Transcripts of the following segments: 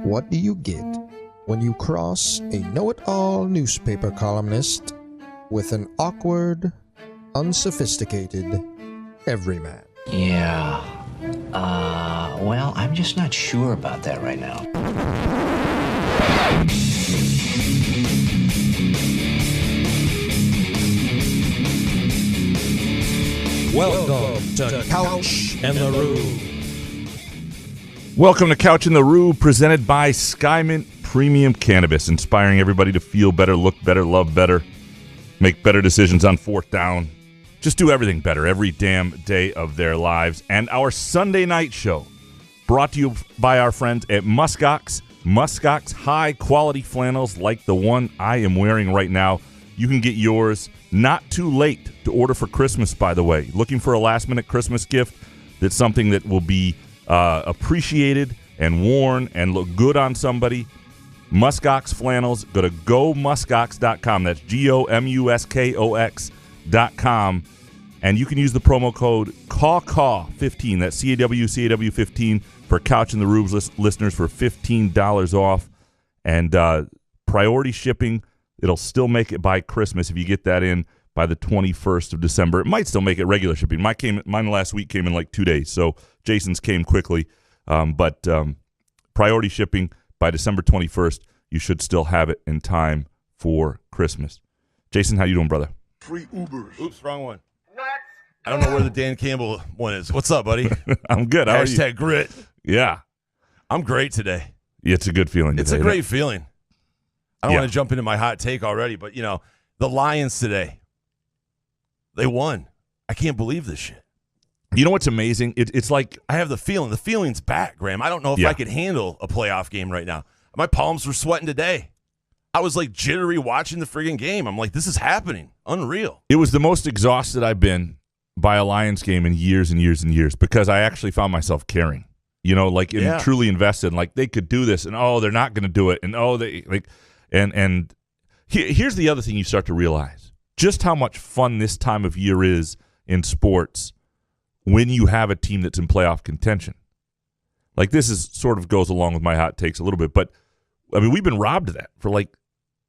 What do you get when you cross a know-it-all newspaper columnist with an awkward, unsophisticated everyman? Yeah. Well, I'm just not sure about that right now. Welcome to Couch and the Roo. Welcome to Couch in the Roo, presented by Skymint Premium Cannabis, inspiring everybody to feel better, look better, love better, make better decisions on fourth down. Just do everything better every damn day of their lives. And our Sunday night show, brought to you by our friends at Muskox. Muskox high-quality flannels like the one I am wearing right now. You can get yours not too late to order for Christmas, by the way. Looking for a last-minute Christmas gift that's something that will be appreciated and worn and look good on somebody. Muskox flannels. Go to gomuskox.com. That's GOMUSKOX.com. And you can use the promo code CAWCAW15. That's CAW15 for Couch in the Rubes listeners for $15 off. And priority shipping, it'll still make it by Christmas if you get that in by the 21st of December. It might still make it regular shipping. Mine last week came in like 2 days, so Jason's came quickly. But priority shipping by December 21st, you should still have it in time for Christmas. Jason, how you doing, brother? Free Ubers. Oops, wrong one. I don't know where the Dan Campbell one is. What's up, buddy? I'm good. How are you? Hashtag grit. Yeah. I'm great today. Yeah, it's a good feeling. It's today, a great feeling. I don't want to jump into my hot take already, but, the Lions today, they won. I can't believe this shit. You know what's amazing? It's like I have the feeling. The feeling's back, Graham. I don't know if I could handle a playoff game right now. My palms were sweating today. I was like jittery watching the friggin' game. I'm like, this is happening. Unreal. It was the most exhausted I've been by a Lions game in years and years and years because I actually found myself caring. Truly invested. Like they could do this, and they're not going to do it, and here's the other thing you start to realize: just how much fun this time of year is in sports when you have a team that's in playoff contention. Like this is sort of goes along with my hot takes a little bit, but I mean we've been robbed of that for like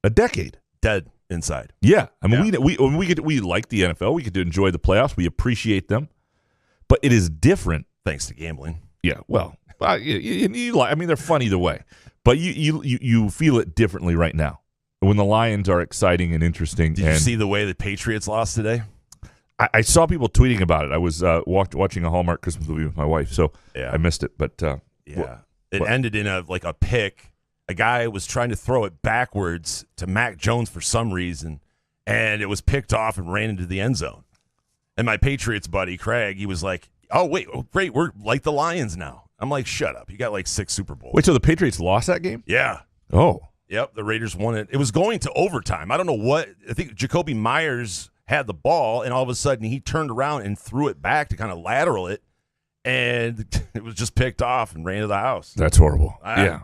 a decade. Dead inside. Yeah, I mean we like the NFL. We get to enjoy the playoffs. We appreciate them, but it is different Thanks to gambling. Yeah, well, they're fun either way, but you feel it differently right now when the Lions are exciting and interesting. Did you see the way the Patriots lost today? I saw people tweeting about it. I was watching a Hallmark Christmas movie with my wife, so I missed it. But it ended in a pick. A guy was trying to throw it backwards to Mac Jones for some reason, and it was picked off and ran into the end zone. And my Patriots buddy Craig, he was like, great, we're like the Lions now. I'm like, shut up. You got like 6 Super Bowls. Wait, so the Patriots lost that game? Yeah. Oh. Yep, the Raiders won it. It was going to overtime. I don't know what. I think Jacoby Myers had the ball, and all of a sudden he turned around and threw it back to kind of lateral it, and it was just picked off and ran to the house. That's horrible. I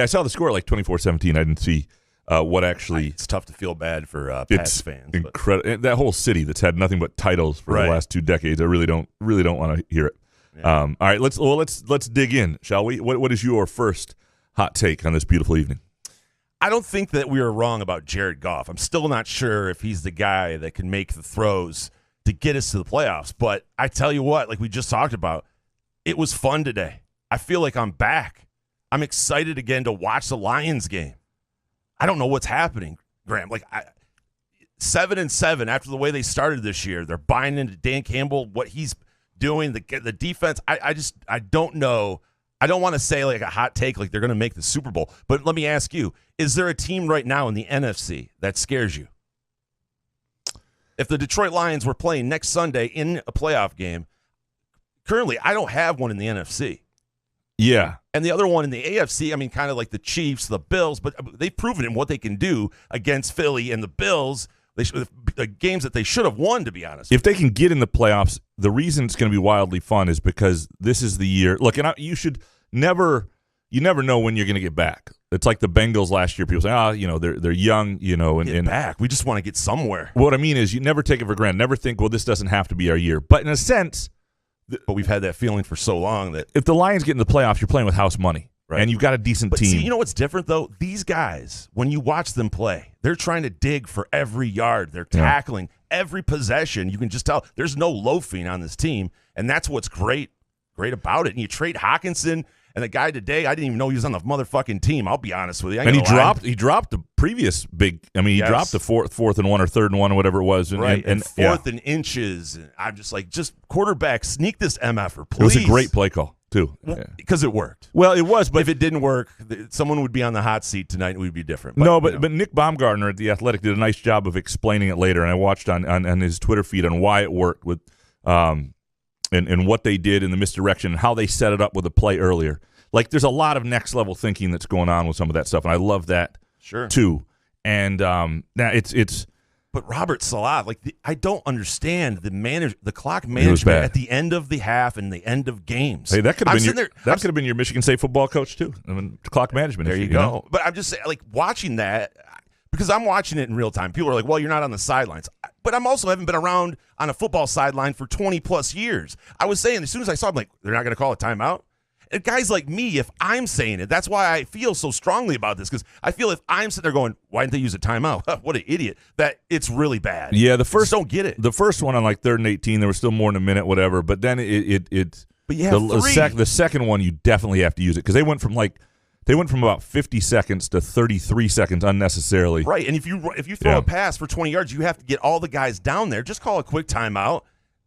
saw the score like 24-17. I didn't see what actually. It's tough to feel bad for Pats fans. Incredible. That whole city that's had nothing but titles for the last 2 decades. I really don't want to hear it. Yeah. All right, let's dig in, shall we? What is your first hot take on this beautiful evening? I don't think that we are wrong about Jared Goff. I'm still not sure if he's the guy that can make the throws to get us to the playoffs. But I tell you what, like we just talked about, it was fun today. I feel like I'm back. I'm excited again to watch the Lions game. I don't know what's happening, Graham. 7-7 after the way they started this year. They're buying into Dan Campbell, what he's doing, the defense. I don't know. I don't want to say like a hot take like they're going to make the Super Bowl, but let me ask you, is there a team right now in the NFC that scares you? If the Detroit Lions were playing next Sunday in a playoff game, currently I don't have one in the NFC. Yeah. And the other one in the AFC, I mean, kind of like the Chiefs, the Bills, but they've proven in what they can do against Philly and the Bills. The games that they should have won, to be honest. If they can get in the playoffs, the reason it's going to be wildly fun is because this is the year. Look, and you never know when you're going to get back. It's like the Bengals last year. People say, they're young, and back. We just want to get somewhere. What I mean is, you never take it for granted. Never think, well, this doesn't have to be our year. But in a sense, but we've had that feeling for so long that if the Lions get in the playoffs, you're playing with house money. and you've got a decent But team. see, you know what's different, though? These guys, when you watch them play, they're trying to dig for every yard. They're tackling every possession. You can just tell there's no loafing on this team, and that's what's great about it. And you trade Hawkinson, and the guy today, I didn't even know he was on the motherfucking team. I'll be honest with you. And he dropped the previous big. I mean, he dropped the fourth and 1 or 3rd and 1 or whatever it was. And fourth and inches. And I'm just like, quarterback, sneak this MFer, please. It was a great play call too, because it worked. Well, it was, but if it didn't work, someone would be on the hot seat tonight and we'd be different. But Nick Baumgartner at The Athletic did a nice job of explaining it later, and I watched on his Twitter feed on why it worked with, and what they did in the misdirection and how they set it up with the play earlier. Like, there's a lot of next level thinking that's going on with some of that stuff, and I love that too. And now it's. But Robert Salah, I don't understand the clock management at the end of the half and the end of games. Hey, that could have been your Michigan State football coach too. I mean, clock management. There you go. Know? But I'm just saying, watching that, because I'm watching it in real time. People are like, "Well, you're not on the sidelines," but I'm also haven't been around on a football sideline for 20 plus years. I was saying as soon as I saw, I'm like, they're not going to call a timeout. And guys like me, if I'm saying it, that's why I feel so strongly about this, because I feel if I'm sitting there going, why didn't they use a timeout? What an idiot. That it's really bad. Yeah, the first don't get it. The first one on 3rd and 18, there was still more than a minute, whatever. But then But you have the second one, you definitely have to use it, because they went from about 50 seconds to 33 seconds unnecessarily. Right, and if you throw a pass for 20 yards, you have to get all the guys down there. Just call a quick timeout,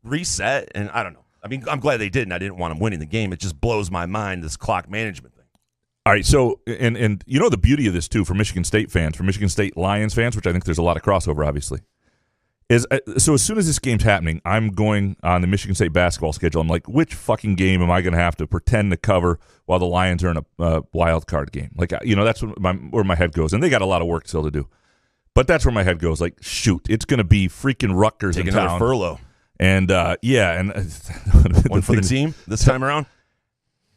reset, and I don't know. I mean, I'm glad they didn't. I didn't want them winning the game. It just blows my mind, this clock management thing. All right, so, and you know the beauty of this, too, for Michigan State fans, for Michigan State Lions fans, which I think there's a lot of crossover, obviously, is so as soon as this game's happening, I'm going on the Michigan State basketball schedule. I'm like, which fucking game am I going to have to pretend to cover while the Lions are in a wild card game? That's where my head goes. And they got a lot of work still to do. But that's where my head goes. Like, shoot, it's going to be freaking Rutgers Take in town. Another furlough. And, one for the team this time around.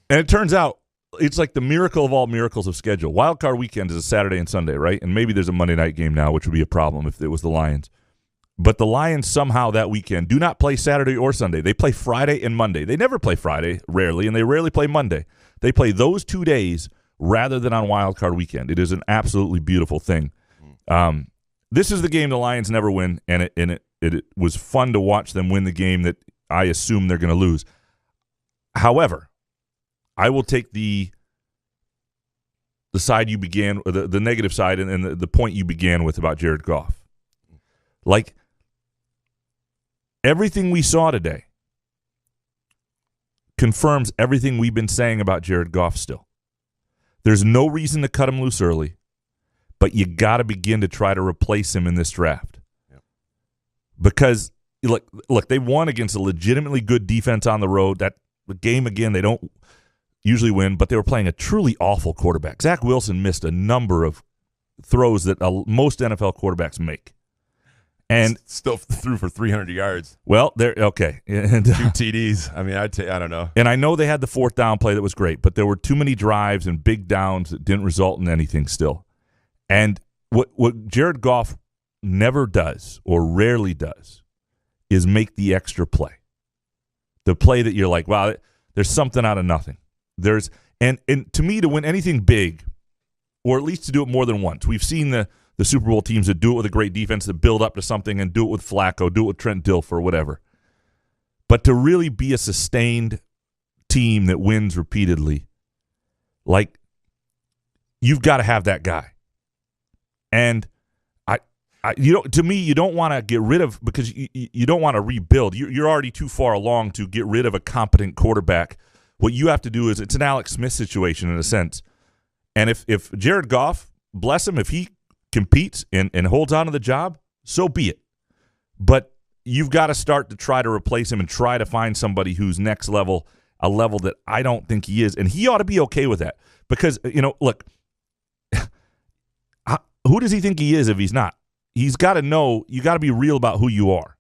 And it turns out it's like the miracle of all miracles of schedule. Wild card weekend is a Saturday and Sunday, right? And maybe there's a Monday night game now, which would be a problem if it was the Lions. But the Lions somehow that weekend do not play Saturday or Sunday. They play Friday and Monday. They never play Friday, rarely, and they rarely play Monday. They play those 2 days rather than on Wild Card weekend. It is an absolutely beautiful thing. This is the game the Lions never win, and it was fun to watch them win the game that I assume they're going to lose. However, I will take the side you began, the negative side, and the point you began with about Jared Goff. Like, everything we saw today confirms everything we've been saying about Jared Goff still. There's no reason to cut him loose early, but you got to begin to try to replace him in this draft. Yep. Because, look, they won against a legitimately good defense on the road. That game, again, they don't usually win, but they were playing a truly awful quarterback. Zach Wilson missed a number of throws that most NFL quarterbacks make. And still threw for 300 yards. Well, they're okay. And, 2 TDs. I mean, I don't know. And I know they had the 4th down play that was great, but there were too many drives and big downs that didn't result in anything still. And what Jared Goff never does or rarely does is make the extra play. The play that you're like, wow, there's something out of nothing. And to me, to win anything big, or at least to do it more than once, we've seen the Super Bowl teams that do it with a great defense, that build up to something and do it with Flacco, do it with Trent Dilfer, whatever. But to really be a sustained team that wins repeatedly, like, you've got to have that guy. And to me, you don't want to get rid of, because you don't want to rebuild. You're already too far along to get rid of a competent quarterback. What you have to do is, it's an Alex Smith situation in a sense. And if Jared Goff, bless him, if he competes and holds on to the job, so be it. But you've got to start to try to replace him and try to find somebody who's next level, a level that I don't think he is. And he ought to be okay with that. Because, look, who does he think he is if he's not? He's got to know, you got to be real about who you are.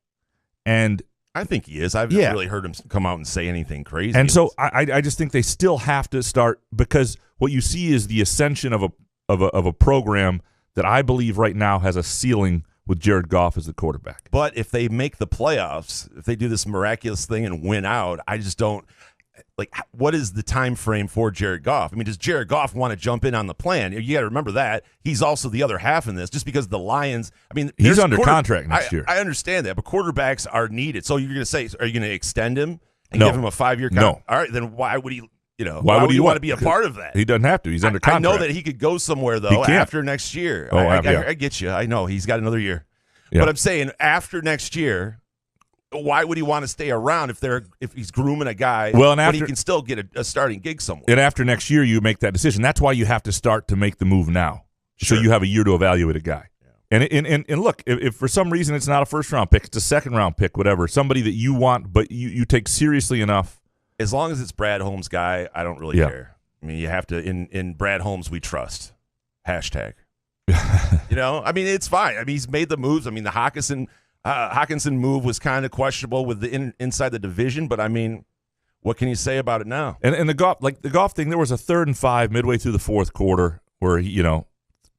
And I think he is. I've really heard him come out and say anything crazy. And so I just think they still have to start, because what you see is the ascension of a program that I believe right now has a ceiling with Jared Goff as the quarterback. But if they make the playoffs, if they do this miraculous thing and win out, I just don't. like, what is the time frame for Jared Goff? I mean, does Jared Goff want to jump in on the plan? You got to remember that he's also the other half in this. Just because the Lions, I mean, he's under contract next year. I understand that, but quarterbacks are needed. So you're going to say, are you going to extend him and No. give him a 5-year contract? No. All right, then why would he? Why would he want to be a part of that? He doesn't have to. He's under contract. I know that he could go somewhere though He can't. after next year. Oh, I yeah. get you. I know he's got another year, Yeah. but I'm saying after next year. Why would he want to stay around if he's grooming a guy? Well, and but he after- can still get a starting gig somewhere. And after next year, you make that decision. That's why you have to start to make the move now. Sure. So you have a year to evaluate a guy. Yeah. And look, if for some reason it's not a first-round pick, it's a second-round pick, whatever, somebody that you want but you take seriously enough. As long as it's Brad Holmes' guy, I don't really care. I mean, you have to in Brad Holmes we trust. Hashtag. I mean, it's fine. I mean, he's made the moves. I mean, the Hockenson move was kind of questionable with the inside the division, but I mean, what can you say about it now? And the Goff thing, there was a 3rd and 5 midway through the fourth quarter where he,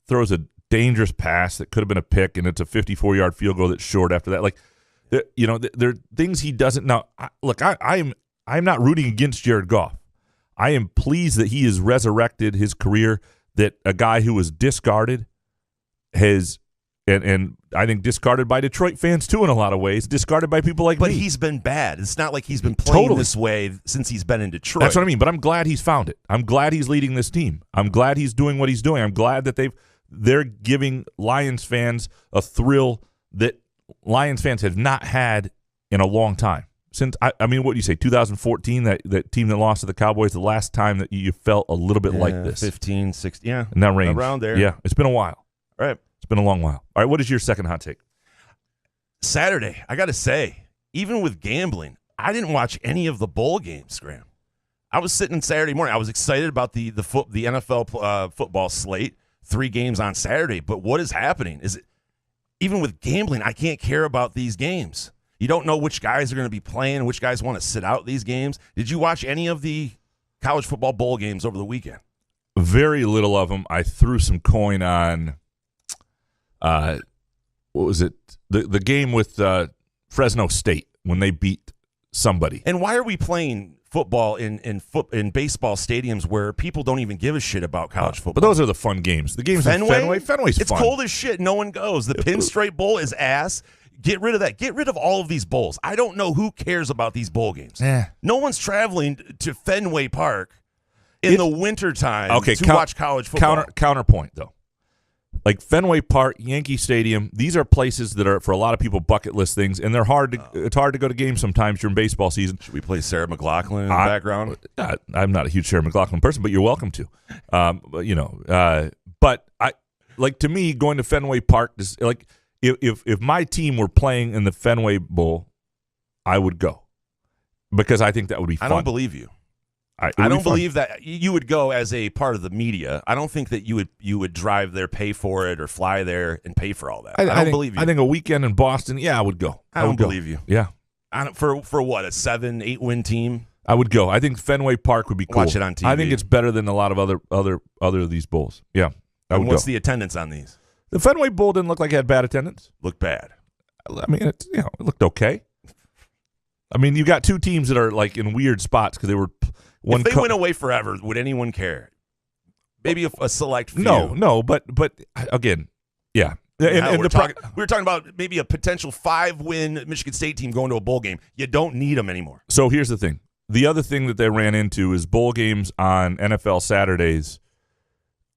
throws a dangerous pass that could have been a pick, and it's a 54-yard field goal that's short after that. Like, there are things he doesn't know. I'm not rooting against Jared Goff. I am pleased that he has resurrected his career, that a guy who was discarded has and I think discarded by Detroit fans too in a lot of ways, discarded by people like me. But he's been bad. It's not like he's been playing Totally. this way since he's been in Detroit. That's what I mean. But I'm glad he's found it. I'm glad he's leading this team. I'm glad he's doing what he's doing. I'm glad that they're giving Lions fans a thrill that Lions fans have not had in a long time. Since I mean, what do you say? 2014, that team that lost to the Cowboys, the last time that you felt a little bit like this. 15, 16, yeah, in that range, around there. Yeah, it's been a while. All right. It's been a long while. All right, what is your second hot take? Saturday, I got to say, even with gambling, I didn't watch any of the bowl games, Graham. I was sitting Saturday morning. I was excited about the NFL football slate, 3 games on Saturday. But what is happening? Is it even with gambling, I can't care about these games. You don't know which guys are going to be playing, which guys want to sit out these games. Did you watch any of the college football bowl games over the weekend? Very little of them. I threw some coin on, what was it? The game with Fresno State when they beat somebody. And why are we playing football in baseball stadiums where people don't even give a shit about college football? But those are the fun games. The games in Fenway's fun. It's cold as shit. No one goes. The Pinstripe Bowl is ass. Get rid of that. Get rid of all of these bowls. I don't know who cares about these bowl games. No one's traveling to Fenway Park in the wintertime to watch college football. Counterpoint, though. Like Fenway Park, Yankee Stadium, these are places that are, for a lot of people, bucket list things, and they're hard to. It's hard to go to games sometimes during baseball season. Should we play Sarah McLachlan in the background? I'm not a huge Sarah McLachlan person, but you're welcome to. But I like, to me, going to Fenway Park is like, if my team were playing in the Fenway Bowl, I would go because I think that would be fun. I don't believe you. I don't believe that you would go as a part of the media. I don't think that you would drive there, pay for it, or fly there and pay for all that. I don't believe you. I think a weekend in Boston, I would go. I don't believe you. Yeah. For what, a 7-8 win team? I would go. I think Fenway Park would be cool. Watch it on TV. I think it's better than a lot of other of these bowls. Yeah. And what's the attendance on these? The Fenway Bowl didn't look like it had bad attendance. Looked bad. I mean, it looked okay. I mean, you got 2 teams that are like in weird spots because they were if they went away forever, would anyone care? Maybe a select few. No, but again, yeah. And we were talking about maybe a potential 5-win Michigan State team going to a bowl game. You don't need them anymore. So here's the thing. The other thing that they ran into is bowl games on NFL Saturdays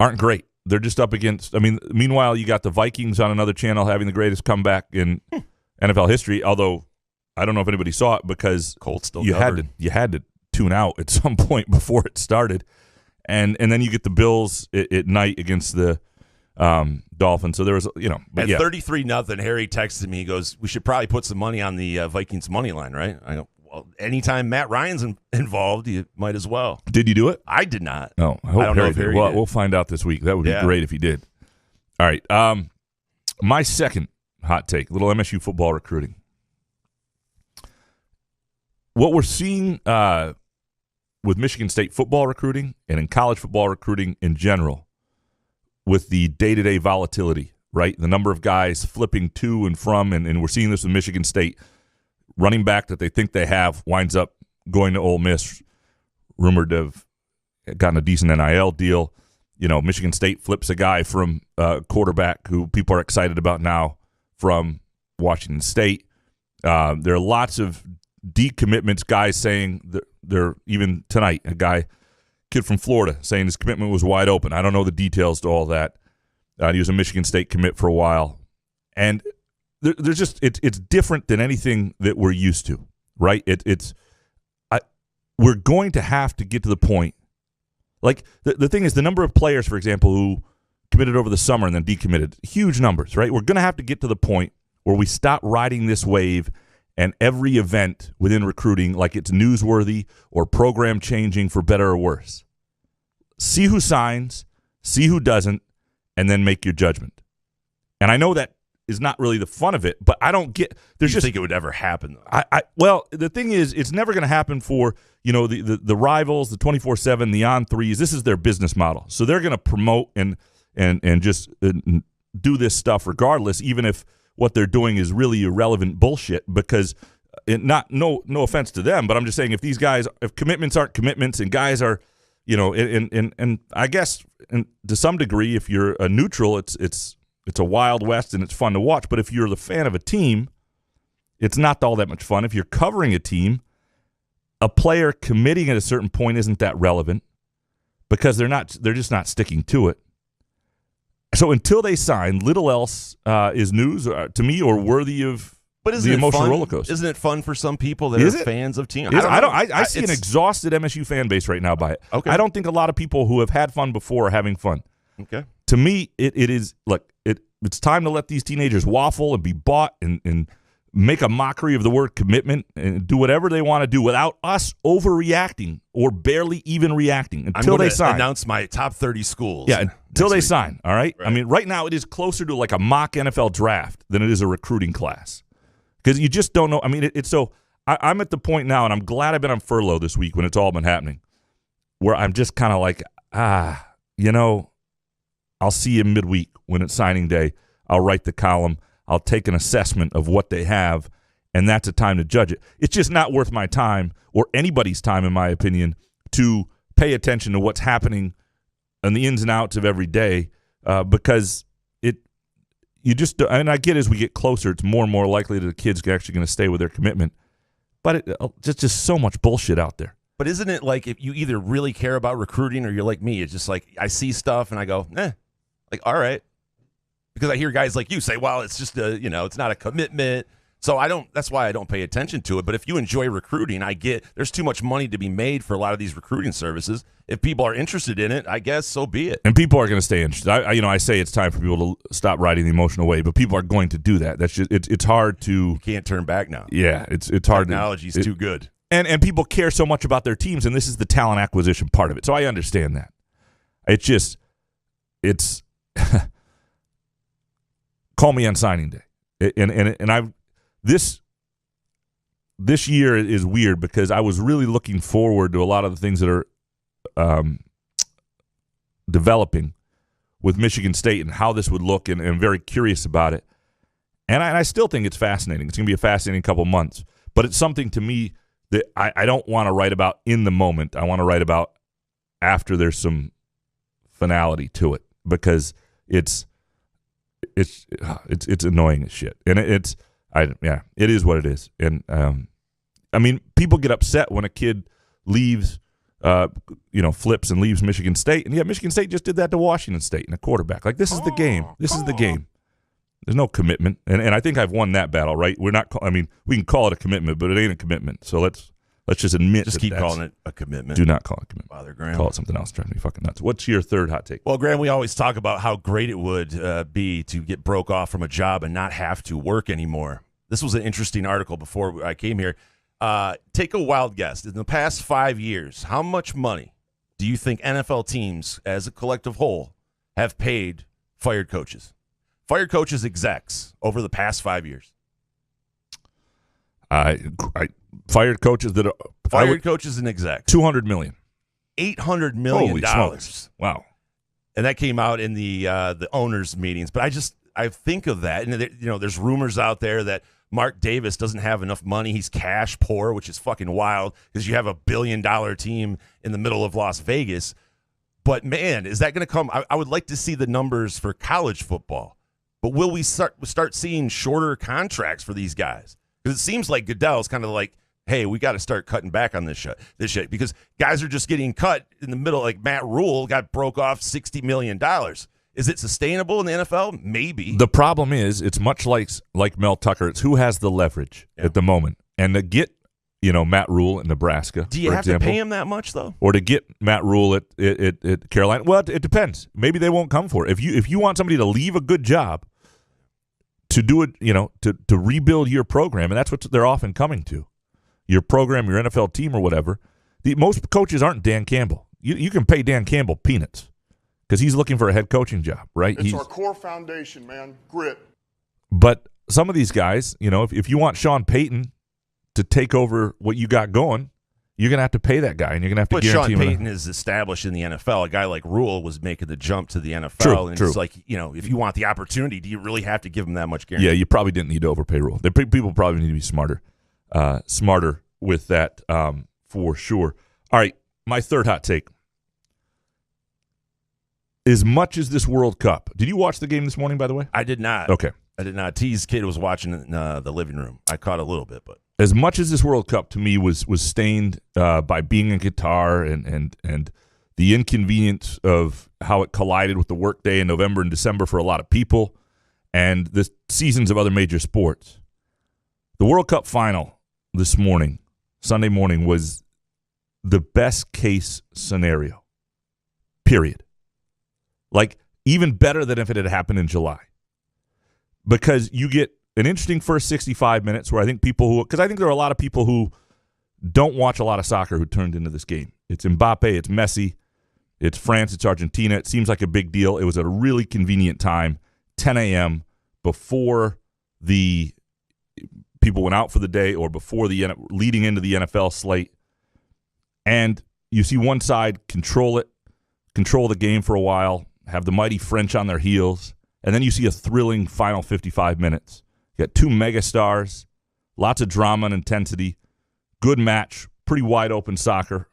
aren't great. They're just up against, meanwhile, you got the Vikings on another channel having the greatest comeback in NFL history, although I don't know if anybody saw it because Colts still you had to tune out at some point before it started. And then you get the Bills at night against the Dolphins. So there was, At 33-0, Harry texted me. He goes, "We should probably put some money on the Vikings money line, right?" I go, "Well, anytime Matt Ryan's involved, you might as well." Did you do it? I did not. No, I don't know if Harry did. We'll find out this week. That would be great if he did. All right. My second hot take, little MSU football recruiting. What we're seeing with Michigan State football recruiting and in college football recruiting in general, with the day-to-day volatility, right? The number of guys flipping to and from, and we're seeing this with Michigan State. Running back that they think they have winds up going to Ole Miss. rumored to have gotten a decent NIL deal. Michigan State flips a guy from quarterback who people are excited about now from Washington State. There are lots of decommitments, guys saying that they're even tonight, kid from Florida saying his commitment was wide open. I don't know the details to all that. He was a Michigan State commit for a while. And there's just it's different than anything that we're used to, right? We're going to have to get to the point. Like the thing is, the number of players, for example, who committed over the summer and then decommitted, huge numbers, right? We're going to have to get to the point where we stop riding this wave and every event within recruiting like it's newsworthy or program changing for better or worse. See who signs, see who doesn't, and then make your judgment. And I know that is not really the fun of it, but I don't get. You think it would ever happen, though? Well, the thing is, it's never going to happen for the rivals, the 24/7, the on-3s. This is their business model, so they're going to promote and just do this stuff regardless, even if what they're doing is really irrelevant bullshit. Because no offense to them, but I'm just saying if commitments aren't commitments and guys are, and I guess to some degree, if you're a neutral, it's a Wild West and it's fun to watch. But if you're the fan of a team, it's not all that much fun. If you're covering a team, a player committing at a certain point isn't that relevant because they're just not sticking to it. So until they sign, little else is news to me or worthy of the emotional roller coaster. Isn't it fun for some people that are fans of teams? I see an exhausted MSU fan base right now by it. Okay. I don't think a lot of people who have had fun before are having fun. Okay. To me, it is look. It's time to let these teenagers waffle and be bought and make a mockery of the word commitment and do whatever they want to do without us overreacting or barely even reacting until they sign. Announce my top 30 schools. Yeah, until they sign. All right? I mean, right now it is closer to like a mock NFL draft than it is a recruiting class because you just don't know. I mean, it's so. I'm at the point now, and I'm glad I've been on furlough this week when it's all been happening, where I'm just kind of like, I'll see you midweek when it's signing day. I'll write the column. I'll take an assessment of what they have, and that's a time to judge it. It's just not worth my time or anybody's time, in my opinion, to pay attention to what's happening and the ins and outs of every day because and I get as we get closer, it's more and more likely that the kids are actually going to stay with their commitment. But it's just so much bullshit out there. But isn't it like if you either really care about recruiting or you're like me, it's just like I see stuff and I go, like, all right. Because I hear guys like you say, well, it's just it's not a commitment. So that's why I don't pay attention to it. But if you enjoy recruiting, I get there's too much money to be made for a lot of these recruiting services. If people are interested in it, I guess so be it. And people are going to stay interested. I say it's time for people to stop riding the emotional wave, but people are going to do that. That's just it's hard to. You can't turn back now. Yeah, it's hard. Technology's too good. And people care so much about their teams, and this is the talent acquisition part of it. So I understand that. It's call me on signing day, and this year is weird because I was really looking forward to a lot of the things that are developing with Michigan State and how this would look, and I'm very curious about it. And I still think it's fascinating. It's going to be a fascinating couple months, but it's something to me that I don't want to write about in the moment. I want to write about after there's some finality to it because it's annoying as shit, and it is what it is. And I mean, people get upset when a kid leaves, flips and leaves Michigan State, and Michigan State just did that to Washington State in a quarterback. Like this is the game. This is the game. There's no commitment, and I think I've won that battle. Right? We're not. I mean, we can call it a commitment, but it ain't a commitment. So let's just admit. Just keep calling it a commitment. Do not call it a commitment. Bother Graham. Call it something else. Driving me fucking nuts. What's your third hot take? Well, Graham, we always talk about how great it would be to get broke off from a job and not have to work anymore. This was an interesting article before I came here. Take a wild guess. In the past 5 years, how much money do you think NFL teams as a collective whole have paid fired coaches? Fired coaches execs over the past 5 years. Fired coaches that are coaches and execs. $200 million. $800 million. Holy smokes. Wow. And that came out in the owners' meetings. But I think of that, and there's rumors out there that Mark Davis doesn't have enough money. He's cash poor, which is fucking wild because you have $1 billion team in the middle of Las Vegas. But, man, is that going to come? I would like to see the numbers for college football. But will we start seeing shorter contracts for these guys? Because it seems like Goodell's kind of like, hey, we got to start cutting back on this shit because guys are just getting cut in the middle. Like Matt Rule broke off $60 million. Is it sustainable in the NFL? Maybe. The problem is it's much like Mel Tucker. It's who has the leverage at the moment. And to get Matt Rule in Nebraska, do you have to pay him that much though? Or to get Matt Rule at Carolina? Well, it depends. Maybe they won't come for it. If you want somebody to leave a good job to do it, to rebuild your program, and that's what they're often coming to, your program, your NFL team, or whatever. Most coaches aren't Dan Campbell. You can pay Dan Campbell peanuts because he's looking for a head coaching job, right? It's our core foundation, man. Grit. But some of these guys, if you want Sean Payton to take over what you got going, you're going to have to pay that guy, and you're going to have to guarantee him. But Sean Payton is established in the NFL. A guy like Rule was making the jump to the NFL. True. It's like, if you want the opportunity, do you really have to give him that much guarantee? Yeah, you probably didn't need to overpay Rule. People probably need to be smarter with that for sure. All right, my third hot take. As much as this World Cup, did you watch the game this morning, by the way? I did not. Okay. I did not. T's kid was watching in the living room. I caught a little bit, but as much as this World Cup to me was stained by being in Qatar and the inconvenience of how it collided with the workday in November and December for a lot of people, and the seasons of other major sports, the World Cup final this morning, Sunday morning, was the best case scenario. Period. Like even better than if it had happened in July, because you get an interesting first 65 minutes where I think because I think there are a lot of people who don't watch a lot of soccer who turned into this game. It's Mbappe, it's Messi, it's France, it's Argentina. It seems like a big deal. It was at a really convenient time, 10 a.m., before the people went out for the day or before leading into the NFL slate. And you see one side control the game for a while, have the mighty French on their heels, and then you see a thrilling final 55 minutes. You got two megastars, lots of drama and intensity, good match, pretty wide open soccer.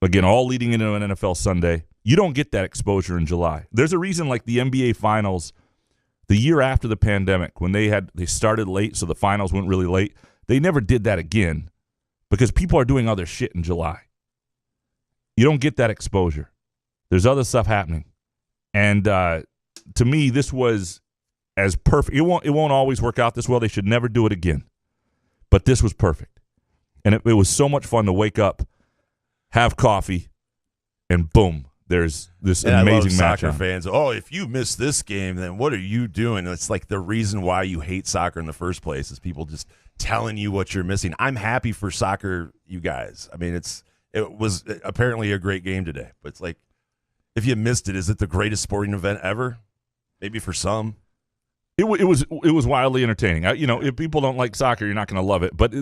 Again, all leading into an NFL Sunday. You don't get that exposure in July. There's a reason like the NBA Finals, the year after the pandemic, when they started late, so the finals went really late, they never did that again because people are doing other shit in July. You don't get that exposure. There's other stuff happening. And to me, this was as perfect. It won't always work out this well. They should never do it again. But this was perfect. And it was so much fun to wake up, have coffee, and boom, there's this amazing match. Soccer fans, if you miss this game, then what are you doing? It's like the reason why you hate soccer in the first place is people just telling you what you're missing. I'm happy for soccer, you guys. I mean, it was apparently a great game today. But it's like, if you missed it, is it the greatest sporting event ever? Maybe for some. It was wildly entertaining. If people don't like soccer, you're not going to love it. But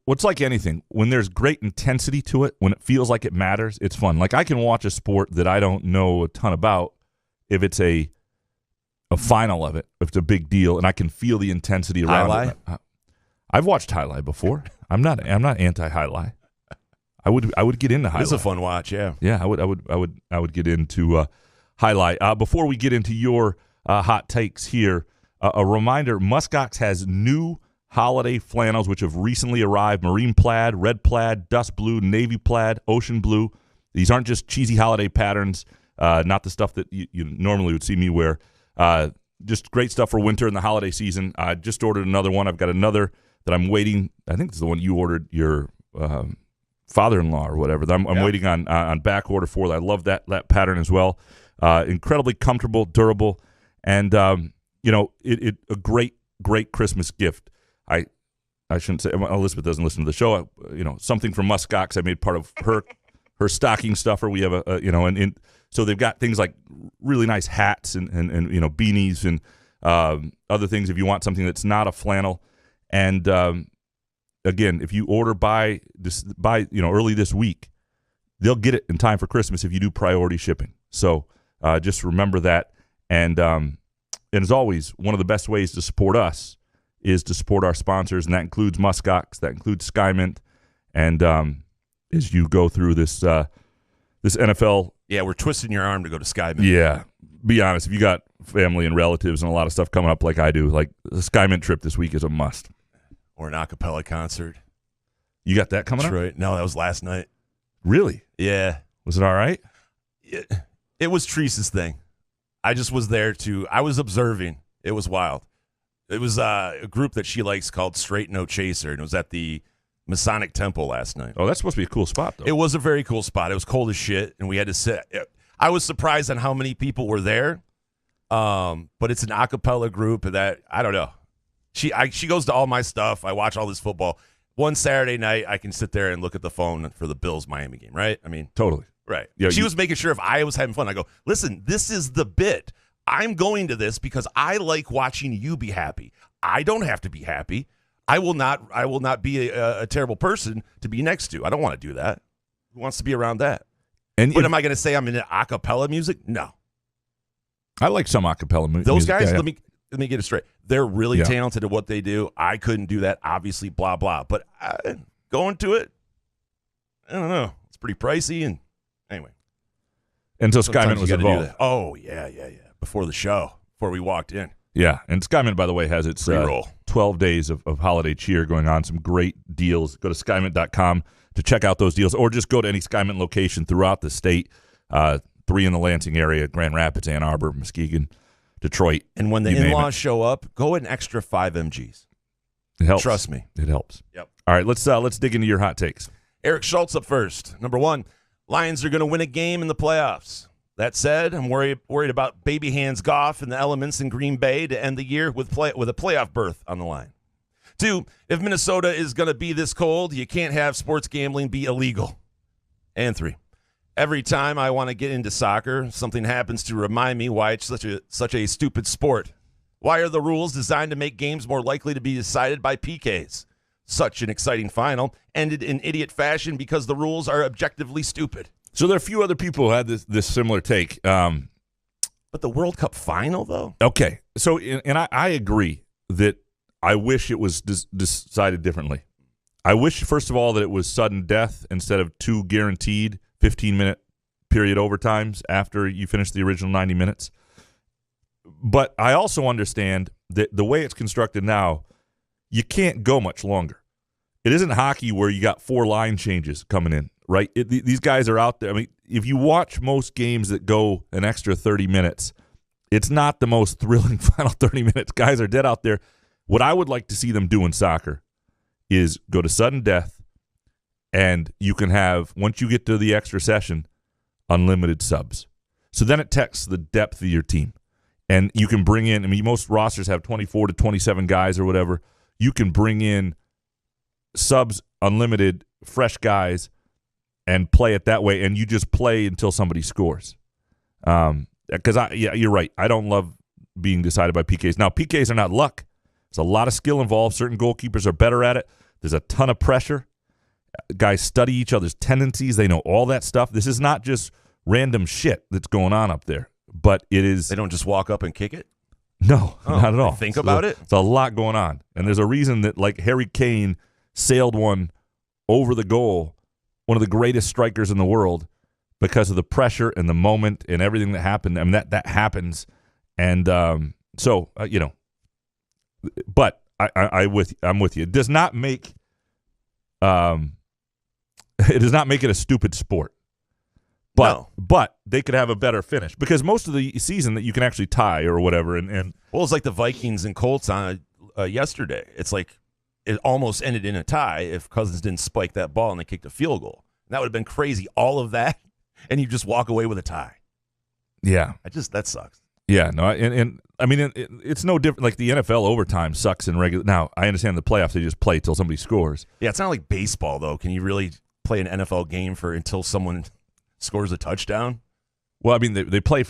what's like anything, when there's great intensity to it, when it feels like it matters, it's fun. Like I can watch a sport that I don't know a ton about if it's a final of it, if it's a big deal, and I can feel the intensity around it. I've watched highlight before. I'm not anti-highlight. I would get into highlight. It's a fun watch, yeah. Yeah, I would get into highlight. Before we get into your hot takes here, a reminder: Muskox has new holiday flannels which have recently arrived: marine plaid, red plaid, dust blue, navy plaid, ocean blue. These aren't just cheesy holiday patterns, not the stuff that you normally would see me wear. Just great stuff for winter and the holiday season. I just ordered another one. I've got another that I'm waiting. I think it's the one you ordered, your father-in-law or whatever. I'm waiting on back order for. I love that pattern as well. Incredibly comfortable, durable, and a great Christmas gift. I shouldn't say Elizabeth doesn't listen to the show. Something from Muskox I made part of her stocking stuffer. We have so they've got things like really nice hats and beanies and other things if you want something that's not a flannel. And again, if you order by early this week, they'll get it in time for Christmas if you do priority shipping. So just remember that. And as always, one of the best ways to support us is to support our sponsors, and that includes Muskox, that includes SkyMint, and as you go through this this NFL. Yeah, we're twisting your arm to go to SkyMint. Yeah, be honest. If you got family and relatives and a lot of stuff coming up like I do, like the SkyMint trip this week is a must. Or an a cappella concert. You got that coming up? Right. No, that was last night. Really? Yeah. Was it all right? It was Treese's thing. I just was there I was observing. It was wild. It was a group that she likes called Straight No Chaser, and it was at the Masonic Temple last night. Oh, that's supposed to be a cool spot, though. It was a very cool spot. It was cold as shit, and we had to sit. I was surprised on how many people were there, but it's an a cappella group that, I don't know. She goes to all my stuff. I watch all this football. One Saturday night, I can sit there and look at the phone for the Bills-Miami game, right? I mean, totally. Right. Yeah, she was making sure if I was having fun. I go, listen, this is the bit. I'm going to this because I like watching you be happy. I don't have to be happy. I will not be a terrible person to be next to. I don't want to do that. Who wants to be around that? But am I going to say I'm in a cappella music? No. I like some a cappella music. Those guys, yeah. let me get it straight. They're really talented at what they do. I couldn't do that, obviously, blah, blah. But going to it, I don't know. It's pretty pricey. And anyway. And so SkyMint was involved. Oh, yeah. Before the show, before we walked in. Yeah, and SkyMint, by the way, has its 12 days of holiday cheer going on. Some great deals. Go to skymint.com to check out those deals, or just go to any SkyMint location throughout the state. 3 in the Lansing area, Grand Rapids, Ann Arbor, Muskegon, Detroit. And when the in-laws show up, go an extra 5 mgs. It helps. Trust me. It helps. Yep. All right, let's dig into your hot takes. Eric Schultz up first. Number 1, Lions are going to win a game in the playoffs. That said, I'm worried about baby hands Goff and the elements in Green Bay to end the year with a playoff berth on the line. 2, if Minnesota is going to be this cold, you can't have sports gambling be illegal. And 3, every time I want to get into soccer, something happens to remind me why it's such a stupid sport. Why are the rules designed to make games more likely to be decided by PKs? Such an exciting final ended in idiot fashion because the rules are objectively stupid. So there are a few other people who had this similar take. But the World Cup final, though? Okay. So, and I agree that I wish it was decided differently. I wish, first of all, that it was sudden death instead of 2 guaranteed 15-minute period overtimes after you finish the original 90 minutes. But I also understand that the way it's constructed now, you can't go much longer. It isn't hockey where you got 4 line changes coming in, right? These guys are out there. I mean, if you watch most games that go an extra 30 minutes, it's not the most thrilling final 30 minutes. Guys are dead out there. What I would like to see them do in soccer is go to sudden death, and you can have, once you get to the extra session, unlimited subs. So then it tests the depth of your team. And you can bring in, I mean, most rosters have 24 to 27 guys or whatever. You can bring in subs, unlimited, fresh guys, and play it that way, and you just play until somebody scores. Because you're right. I don't love being decided by PKs. Now, PKs are not luck. There's a lot of skill involved. Certain goalkeepers are better at it. There's a ton of pressure. Guys study each other's tendencies. They know all that stuff. This is not just random shit that's going on up there, but it is. They don't just walk up and kick it? No, not at all. Think about it? It's a lot going on. And there's a reason that, like, Harry Kane sailed one over the goal, one of the greatest strikers in the world, because of the pressure and the moment and everything that happened. I mean, that happens. And but I'm with you. It does not make it a stupid sport. But they could have a better finish, because most of the season that you can actually tie or whatever. And well, it's like the Vikings and Colts on yesterday. It's like it almost ended in a tie if Cousins didn't spike that ball and they kicked a field goal. That would have been crazy. All of that, and you just walk away with a tie. Yeah, that sucks. Yeah, no, and I mean it's no different. Like the NFL overtime sucks in regular. Now I understand the playoffs; they just play till somebody scores. Yeah, it's not like baseball though. Can you really play an NFL game until someone scores a touchdown? Well, I mean they play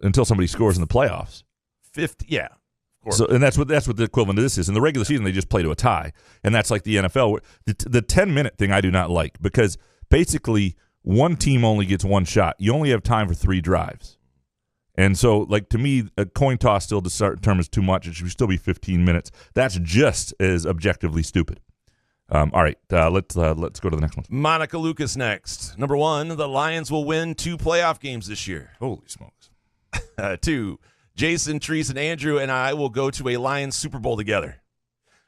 until somebody scores in the playoffs. 50, yeah. Of course. So, and that's what the equivalent of this is. In the regular season, they just play to a tie, and that's like the NFL. The 10-minute thing I do not like, because basically one team only gets one shot. You only have time for 3 drives, And so, like, to me, a coin toss still determines too much. It should still be 15 minutes. That's just as objectively stupid. All right, let's go to the next one. Monica Lucas next. Number 1, the Lions will win 2 playoff games this year. Holy smokes. 2, Jason, Treese, and Andrew and I will go to a Lions Super Bowl together.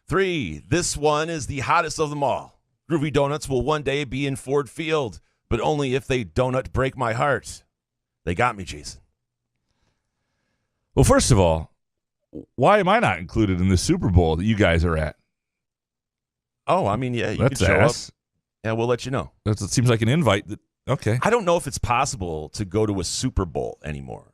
3, this one is the hottest of them all. Groovy Donuts will one day be in Ford Field, but only if they donut break my heart. They got me, Jason. Well, first of all, why am I not included in the Super Bowl that you guys are at? Oh, I mean, yeah, you That's can show ass. up. Yeah, we'll let you know. It seems like an invite. Okay. I don't know if it's possible to go to a Super Bowl anymore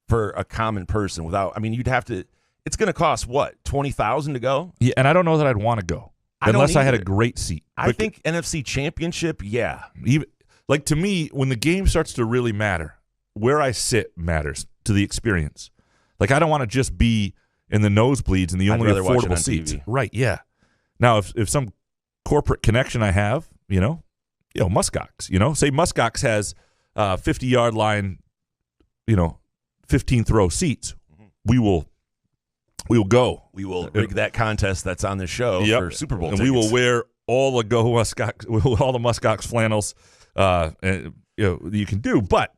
for a common person without. I mean, you'd have to. It's going to cost what, $20,000 to go? Yeah, and I don't know that I'd want to go unless I had a great seat. I think NFC Championship, yeah. Even like to me, when the game starts to really matter, where I sit matters to the experience. Like I don't want to just be in the nosebleeds and the only rather watch it affordable on seats. TV. Right? Yeah. Now, if some corporate connection I have, Muskox, say Muskox has 50-yard line, 15th row seats, we will go. We will rig that contest that's on the show for Super Bowl and tickets. we will wear all the Muskox flannels you can do. But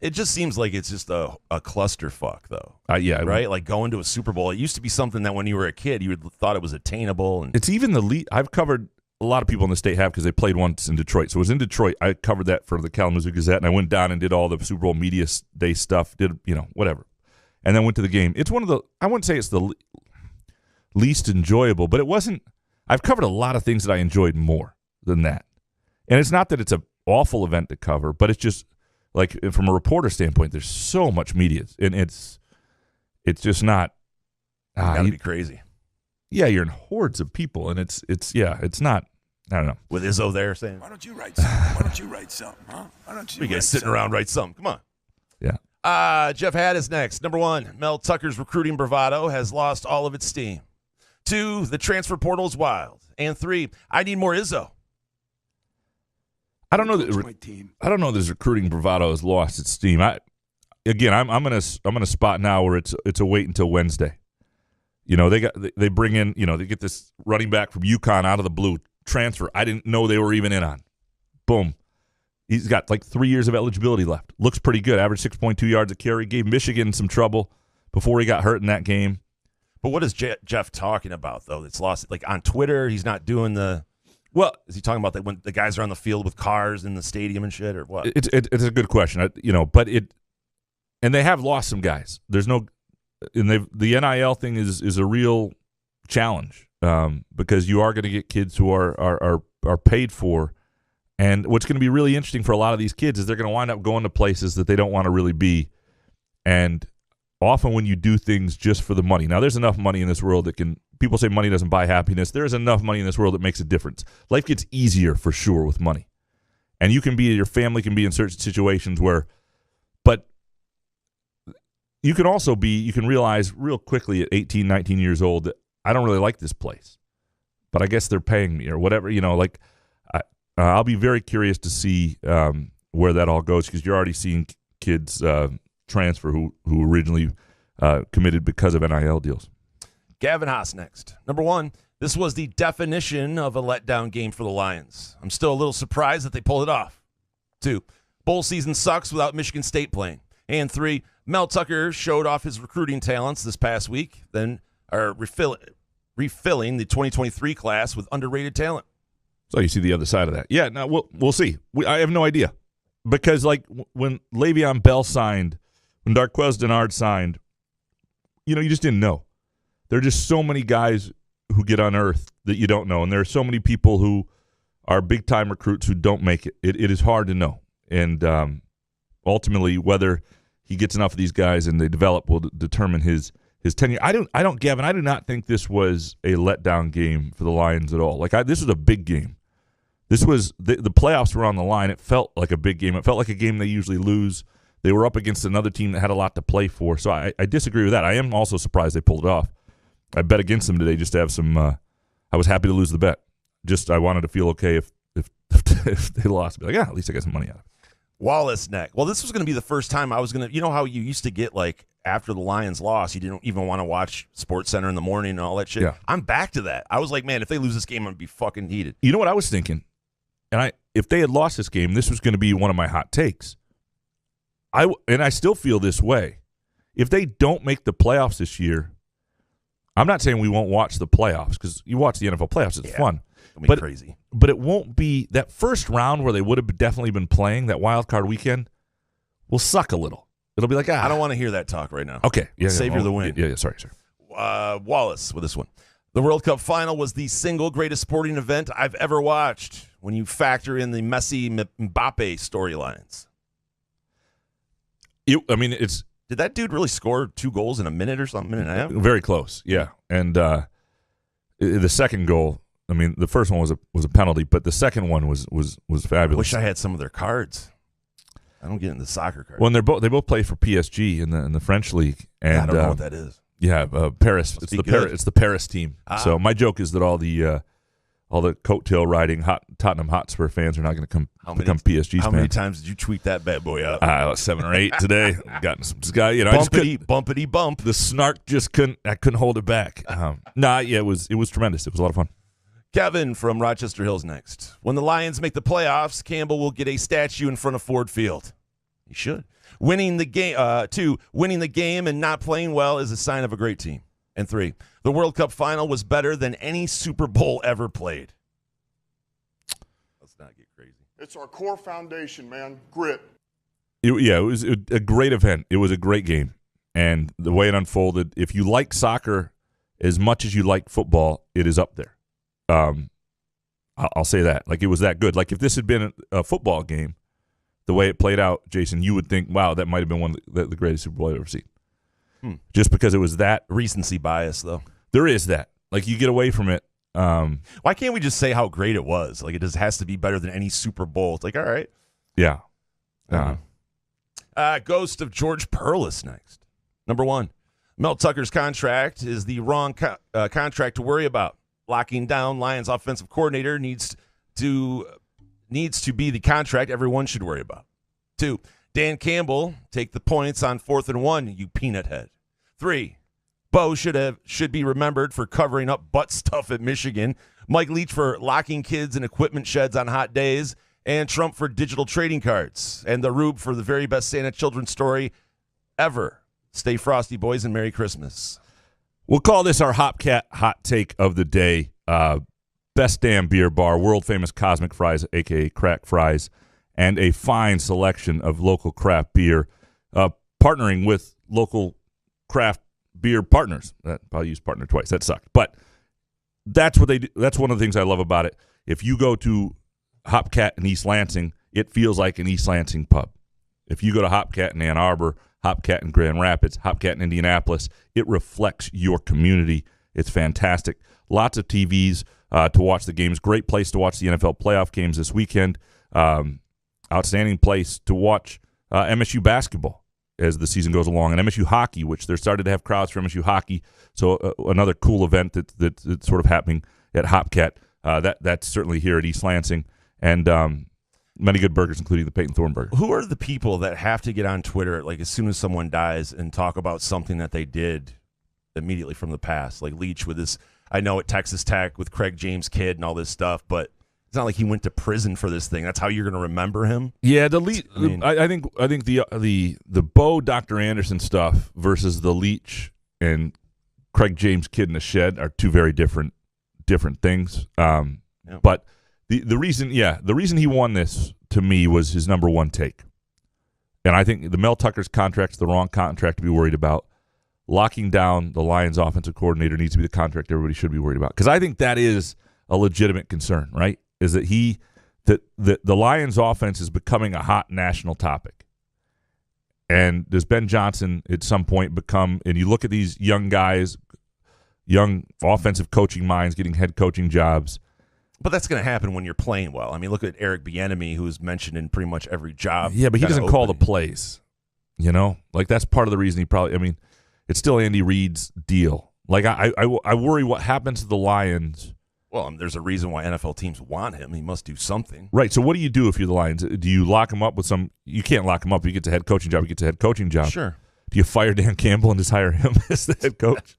it just seems like it's just a clusterfuck, though. yeah, right? Like going to a Super Bowl. It used to be something that when you were a kid, you thought it was attainable. And it's even I've covered a lot of people in the state have because they played once in Detroit. So it was in Detroit. I covered that for the Kalamazoo Gazette, and I went down and did all the Super Bowl media day stuff. Did whatever, and then went to the game. It's one of the I wouldn't say it's the least enjoyable, but it wasn't. I've covered a lot of things that I enjoyed more than that, and it's not that it's an awful event to cover, but it's just like from a reporter standpoint, there's so much media, and it's just not. Gotta be crazy. Yeah, you're in hordes of people, and it's not. I don't know. With Izzo there saying, "Why don't you write something? Why don't you write something? Huh? Why don't you?" You guys sitting around write something. Come on. Yeah. Jeff Hadd is next. Number 1, Mel Tucker's recruiting bravado has lost all of its steam. 2, the transfer portal is wild. And 3, I need more Izzo. I don't know that. My team. I don't know that his recruiting bravado has lost its steam. I'm gonna spot now where it's a wait until Wednesday. They bring in they get this running back from UConn out of the blue transfer. I didn't know they were even in on. Boom. He's got like 3 years of eligibility left. Looks pretty good. Average 6.2 yards a carry. Gave Michigan some trouble before he got hurt in that game. But what is Jeff talking about, though? It's lost. Like on Twitter, he's not doing the. Well, is he talking about that when the guys are on the field with cars in the stadium and shit, or what? It's a good question. And they have lost some guys. There's no, and the NIL thing is a real challenge because you are going to get kids who are paid for, and what's going to be really interesting for a lot of these kids is they're going to wind up going to places that they don't want to really be, and often when you do things just for the money. Now, there's enough money in this world that can. People say money doesn't buy happiness. There is enough money in this world that makes a difference. Life gets easier for sure with money. And your family can be in certain situations but you can realize real quickly at 18, 19 years old that I don't really like this place, but I guess they're paying me or whatever, I'll be very curious to see where that all goes because you're already seeing kids transfer who originally committed because of NIL deals. Gavin Haas next. Number 1, this was the definition of a letdown game for the Lions. I'm still a little surprised that they pulled it off. 2, bowl season sucks without Michigan State playing. And 3, Mel Tucker showed off his recruiting talents this past week, then are refilling the 2023 class with underrated talent. So you see the other side of that. Yeah, now we'll see. I have no idea because like when Le'Veon Bell signed, when Darqueze Dennard signed, you just didn't know. There are just so many guys who get unearthed that you don't know, and there are so many people who are big-time recruits who don't make it. It is hard to know, and ultimately whether he gets enough of these guys and they develop will determine his tenure. Gavin, I do not think this was a letdown game for the Lions at all. Like this was a big game. This was the playoffs were on the line. It felt like a big game. It felt like a game they usually lose. They were up against another team that had a lot to play for. So I disagree with that. I am also surprised they pulled it off. I bet against them today just to have some. I was happy to lose the bet. Just I wanted to feel okay if they lost. Be like, at least I got some money out of it. Wallace neck. Well, this was going to be the first time I was going to, you know how you used to get like after the Lions lost, you didn't even want to watch SportsCenter in the morning and all that shit. Yeah. I'm back to that. I was like, man, if they lose this game, I'm going to be fucking heated. You know what I was thinking? And if they had lost this game, this was going to be one of my hot takes. And I still feel this way. If they don't make the playoffs this year, I'm not saying we won't watch the playoffs, because you watch the NFL playoffs, it's fun. It'll be crazy. But it won't be that first round where they would have definitely been playing, that wild card weekend, will suck a little. It'll be like, I don't want to hear that talk right now. Okay. Yeah, Savior the win. Yeah, sorry. Wallace with this one. The World Cup final was the single greatest sporting event I've ever watched when you factor in the Messi Mbappe storylines. Did that dude really score 2 goals in a minute or something? Minute and a half? Very close, yeah. And the second goal, the first one was a penalty, but the second one was fabulous. Wish I had some of their cards. I don't get into soccer cards. Well, they both play for PSG in the French league, and I don't know what that is. Yeah, Paris. It's the Paris team. So my joke is that all the coattail riding Tottenham Hotspur fans are not going to become PSG fans. How many times did you tweet that bad boy out? 7 or 8 today. Gotten some guy, bumpity bump. The snark just couldn't hold it back. It was tremendous. It was a lot of fun. Kevin from Rochester Hills next. When the Lions make the playoffs, Campbell will get a statue in front of Ford Field. He should. Winning the game. 2, winning the game and not playing well is a sign of a great team. And 3, the World Cup final was better than any Super Bowl ever played. Let's not get crazy. It's our core foundation, man. Grit. It was a great event. It was a great game. And the way it unfolded, if you like soccer as much as you like football, it is up there. I'll say that. Like, it was that good. Like, if this had been a football game, the way it played out, Jason, you would think, wow, that might have been one of the greatest Super Bowl I've ever seen. Just because it was that. Recency bias, though. There is that. Like, you get away from it. Why can't we just say how great it was? Like, it just has to be better than any Super Bowl. It's like, all right. Yeah. Ghost of George Perlis next. Number 1, Mel Tucker's contract is the wrong contract to worry about. Locking down Lions offensive coordinator needs to be the contract everyone should worry about. 2, Dan Campbell, take the points on 4th and 1, you peanut head. 3, Bo should be remembered for covering up butt stuff at Michigan. Mike Leach for locking kids in equipment sheds on hot days. And Trump for digital trading cards. And the Rube for the very best Santa children's story ever. Stay frosty, boys, and Merry Christmas. We'll call this our Hopcat hot take of the day. Best damn beer bar, world-famous Cosmic Fries, a.k.a. Crack Fries, and a fine selection of local craft beer, partnering with local craft beer partners. That probably used partner twice. That sucked. But that's what they do. That's one of the things I love about it. If you go to Hopcat in East Lansing, it feels like an East Lansing pub. If you go to Hopcat in Ann Arbor, Hopcat in Grand Rapids, Hopcat in Indianapolis, it reflects your community. It's fantastic. Lots of TVs to watch the games. Great place to watch the NFL playoff games this weekend. Outstanding place to watch MSU basketball as the season goes along, and MSU hockey, which they're starting to have crowds for MSU hockey. So another cool event that's sort of happening at Hopcat. That's certainly here at East Lansing. And many good burgers, including the Peyton Thorne burger. Who are the people that have to get on Twitter, like, as soon as someone dies and talk about something that they did immediately from the past? Like Leach with this, I know at Texas Tech with Craig James Kidd and all this stuff, but it's not like he went to prison for this thing. That's how you're going to remember him? Yeah, I think the Bo Dr. Anderson stuff versus the Leach and Craig James Kidd in the shed are two very different things. But the reason he won this to me was his number one take. And I think the Mel Tucker's contract is the wrong contract to be worried about. Locking down the Lions offensive coordinator needs to be the contract everybody should be worried about. Because I think that is a legitimate concern, right? Is that the Lions offense is becoming a hot national topic. And does Ben Johnson at some point become, and you look at these young guys, young offensive coaching minds getting head coaching jobs. But that's going to happen when you're playing well. I mean, look at Eric Bieniemy, who's mentioned in pretty much every job. Yeah, but he doesn't call the plays. You know? Like, that's part of the reason he probably, I mean, it's still Andy Reid's deal. Like, I worry what happens to the Lions Well, there's a reason why NFL teams want him. He must do something. Right. So what do you do if you're the Lions? Do you lock him up with some? You can't lock him up. He gets a head coaching job. He gets a head coaching job. Sure. Do you fire Dan Campbell and just hire him as the head coach?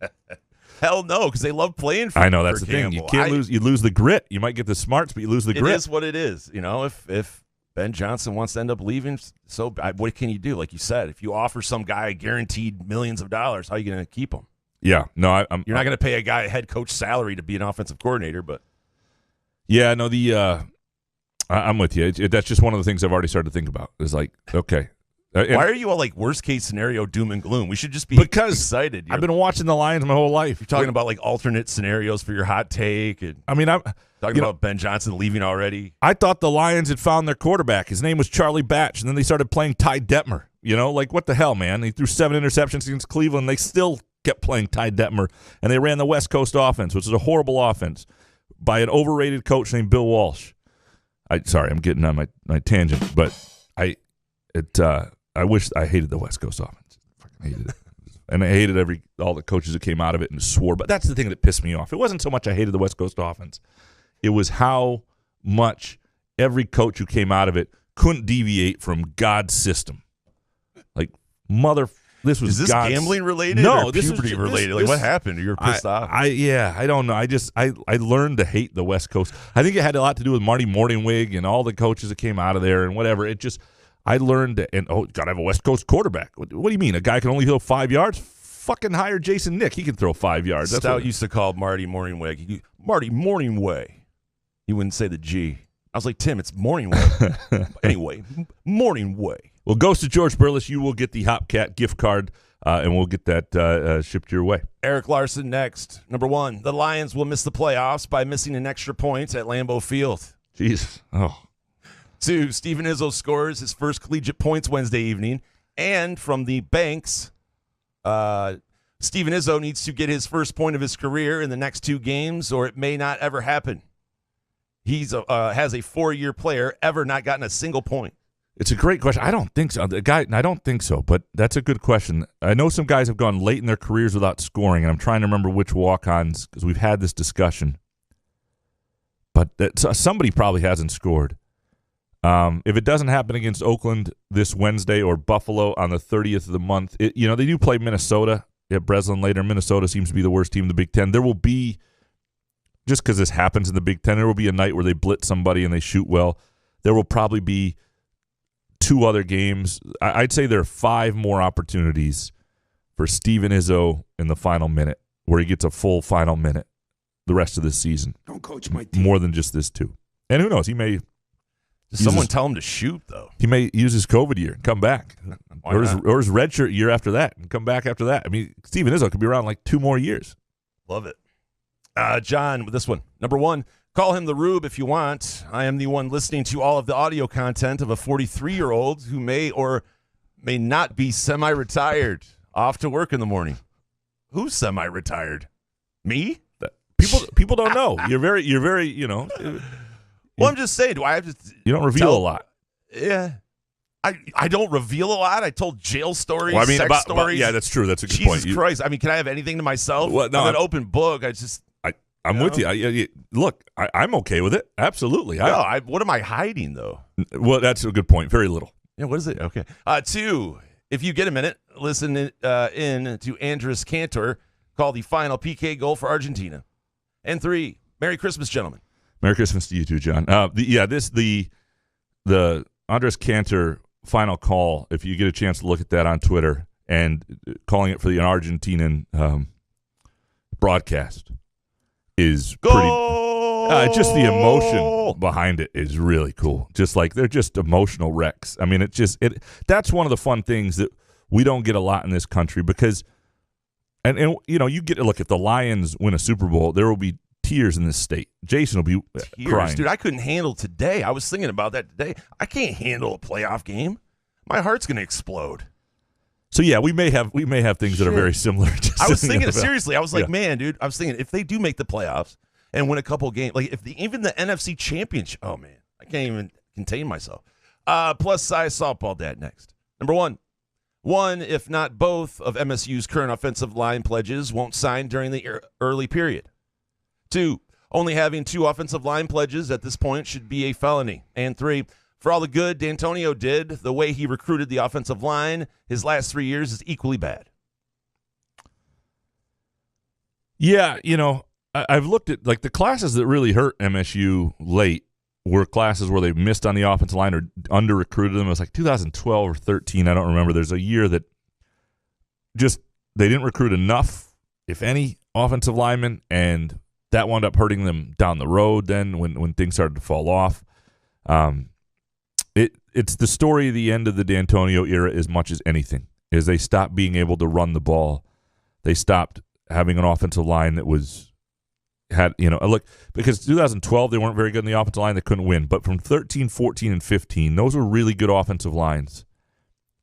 Hell no, because they love playing for I know that's for the thing. You Campbell. can't lose. You lose the grit. You might get the smarts, but you lose the It grit. is what it is. If Ben Johnson wants to end up leaving, what can you do? Like you said, if you offer some guy guaranteed millions of dollars, how are you going to keep him? Yeah. No, You're not going to pay a guy a head coach salary to be an offensive coordinator, but Yeah. No. I'm with you. That's just one of the things I've already started to think about. Is like, okay. why are you all like worst case scenario doom and gloom? We should just be excited. I've been watching the Lions my whole life. You're talking about like alternate scenarios for your hot take, and I mean, I'm talking about Ben Johnson leaving already. I thought the Lions had found their quarterback. His name was Charlie Batch, and then they started playing Ty Detmer. Like what the hell, man? He threw 7 interceptions against Cleveland. They still kept playing Ty Detmer, and they ran the West Coast offense, which is a horrible offense by an overrated coach named Bill Walsh. Sorry, I'm getting on my tangent, but I wish I hated the West Coast offense. Fucking hated it. And I hated all the coaches that came out of it and swore. But that's the thing that pissed me off. It wasn't so much I hated the West Coast offense. It was how much every coach who came out of it couldn't deviate from God's system. Like, this was Is this God's, gambling related? No, or this puberty is related. this, What happened? You're pissed off. I don't know. I learned to hate the West Coast. I think it had a lot to do with Marty Morningwig and all the coaches that came out of there and whatever. I learned got to have a West Coast quarterback. What do you mean? A guy can only throw 5 yards? Fucking hire Jason Nick. He can throw 5 yards. Stout used to call Marty Morningweg. Marty Morningway. He wouldn't say the G. I was like, Tim, it's Morningway. Anyway, Morningway. Well, goes to George Burles. You will get the Hopcat gift card, and we'll get that shipped your way. Eric Larson next. Number 1, the Lions will miss the playoffs by missing an extra point at Lambeau Field. Jesus. Oh. 2, Steven Izzo scores his first collegiate points Wednesday evening. And from the Banks, Steven Izzo needs to get his first point of his career in the next 2 games, or it may not ever happen. He's has a 4-year player ever not gotten a single point. It's a great question. I don't think so. I don't think so, but that's a good question. I know some guys have gone late in their careers without scoring, and I'm trying to remember which walk-ons because we've had this discussion. But somebody probably hasn't scored. If it doesn't happen against Oakland this Wednesday or Buffalo on the 30th of the month, they do play Minnesota at Breslin later. Minnesota seems to be the worst team in the Big Ten. There will be, just because this happens in the Big Ten, there will be a night where they blitz somebody and they shoot well. There will probably be 2 other games. I'd say there are 5 more opportunities for Steven Izzo in the final minute where he gets a full final minute the rest of this season. Don't coach my team. More than just this 2. And who knows, he may... Does someone tell him to shoot, though? He may use his COVID year and come back. Why Or not? his redshirt year after that and come back after that. I mean, Steven Izzo could be around like 2 more years. Love it. John, with this one. Number 1, call him the Rube if you want. I am the one listening to all of the audio content of a 43-year-old who may or may not be semi-retired, off to work in the morning. Who's semi-retired? Me? People don't know. You're very, Well, I'm just saying, do I have to... you don't reveal a lot. Yeah. I don't reveal a lot. I told jail stories, Well, I mean, sex stories. yeah, that's true. That's a good Jesus point. Christ. I mean, can I have anything to myself? Well, no, I'm an I'm- open book. I'm with you. Look, I'm okay with it. Absolutely. What am I hiding, though? Well, that's a good point. Very little. Yeah, what is it? Okay. 2, if you get a minute, listen in to Andres Cantor call the final PK goal for Argentina. And 3, Merry Christmas, gentlemen. Merry Christmas to you too, John. The Andres Cantor final call, if you get a chance to look at that on Twitter and calling it for the Argentinian broadcast is pretty. Just the emotion behind it is really cool. Just like they're just emotional wrecks. I mean, that's one of the fun things that we don't get a lot in this country because, and you get to look, if the Lions win a Super Bowl, there will be tears in this state. Jason will be crying. Dude, I couldn't handle today. I was thinking about that today. I can't handle a playoff game. My heart's going to explode. So yeah, we may have things that are very similar. I was thinking seriously. I was like, man, dude. I was thinking if they do make the playoffs and win a couple games, like even the NFC Championship. Oh man, I can't even contain myself. Plus size softball dad next. Number 1, if not both of MSU's current offensive line pledges won't sign during the early period. 2, Only having 2 offensive line pledges at this point should be a felony. And 3, for all the good D'Antonio did, the way he recruited the offensive line his last 3 years is equally bad. Yeah, I've looked at like the classes that really hurt MSU late were classes where they missed on the offensive line or under-recruited them. It was like 2012 or 13. I don't remember. There's a year that just they didn't recruit enough, if any, offensive linemen, and that wound up hurting them down the road then when things started to fall off. It's the story of the end of the D'Antonio era as much as anything, is they stopped being able to run the ball. They stopped having an offensive line that look, because 2012 they weren't very good in the offensive line, they couldn't win. But from 13, 14, and 15, those were really good offensive lines,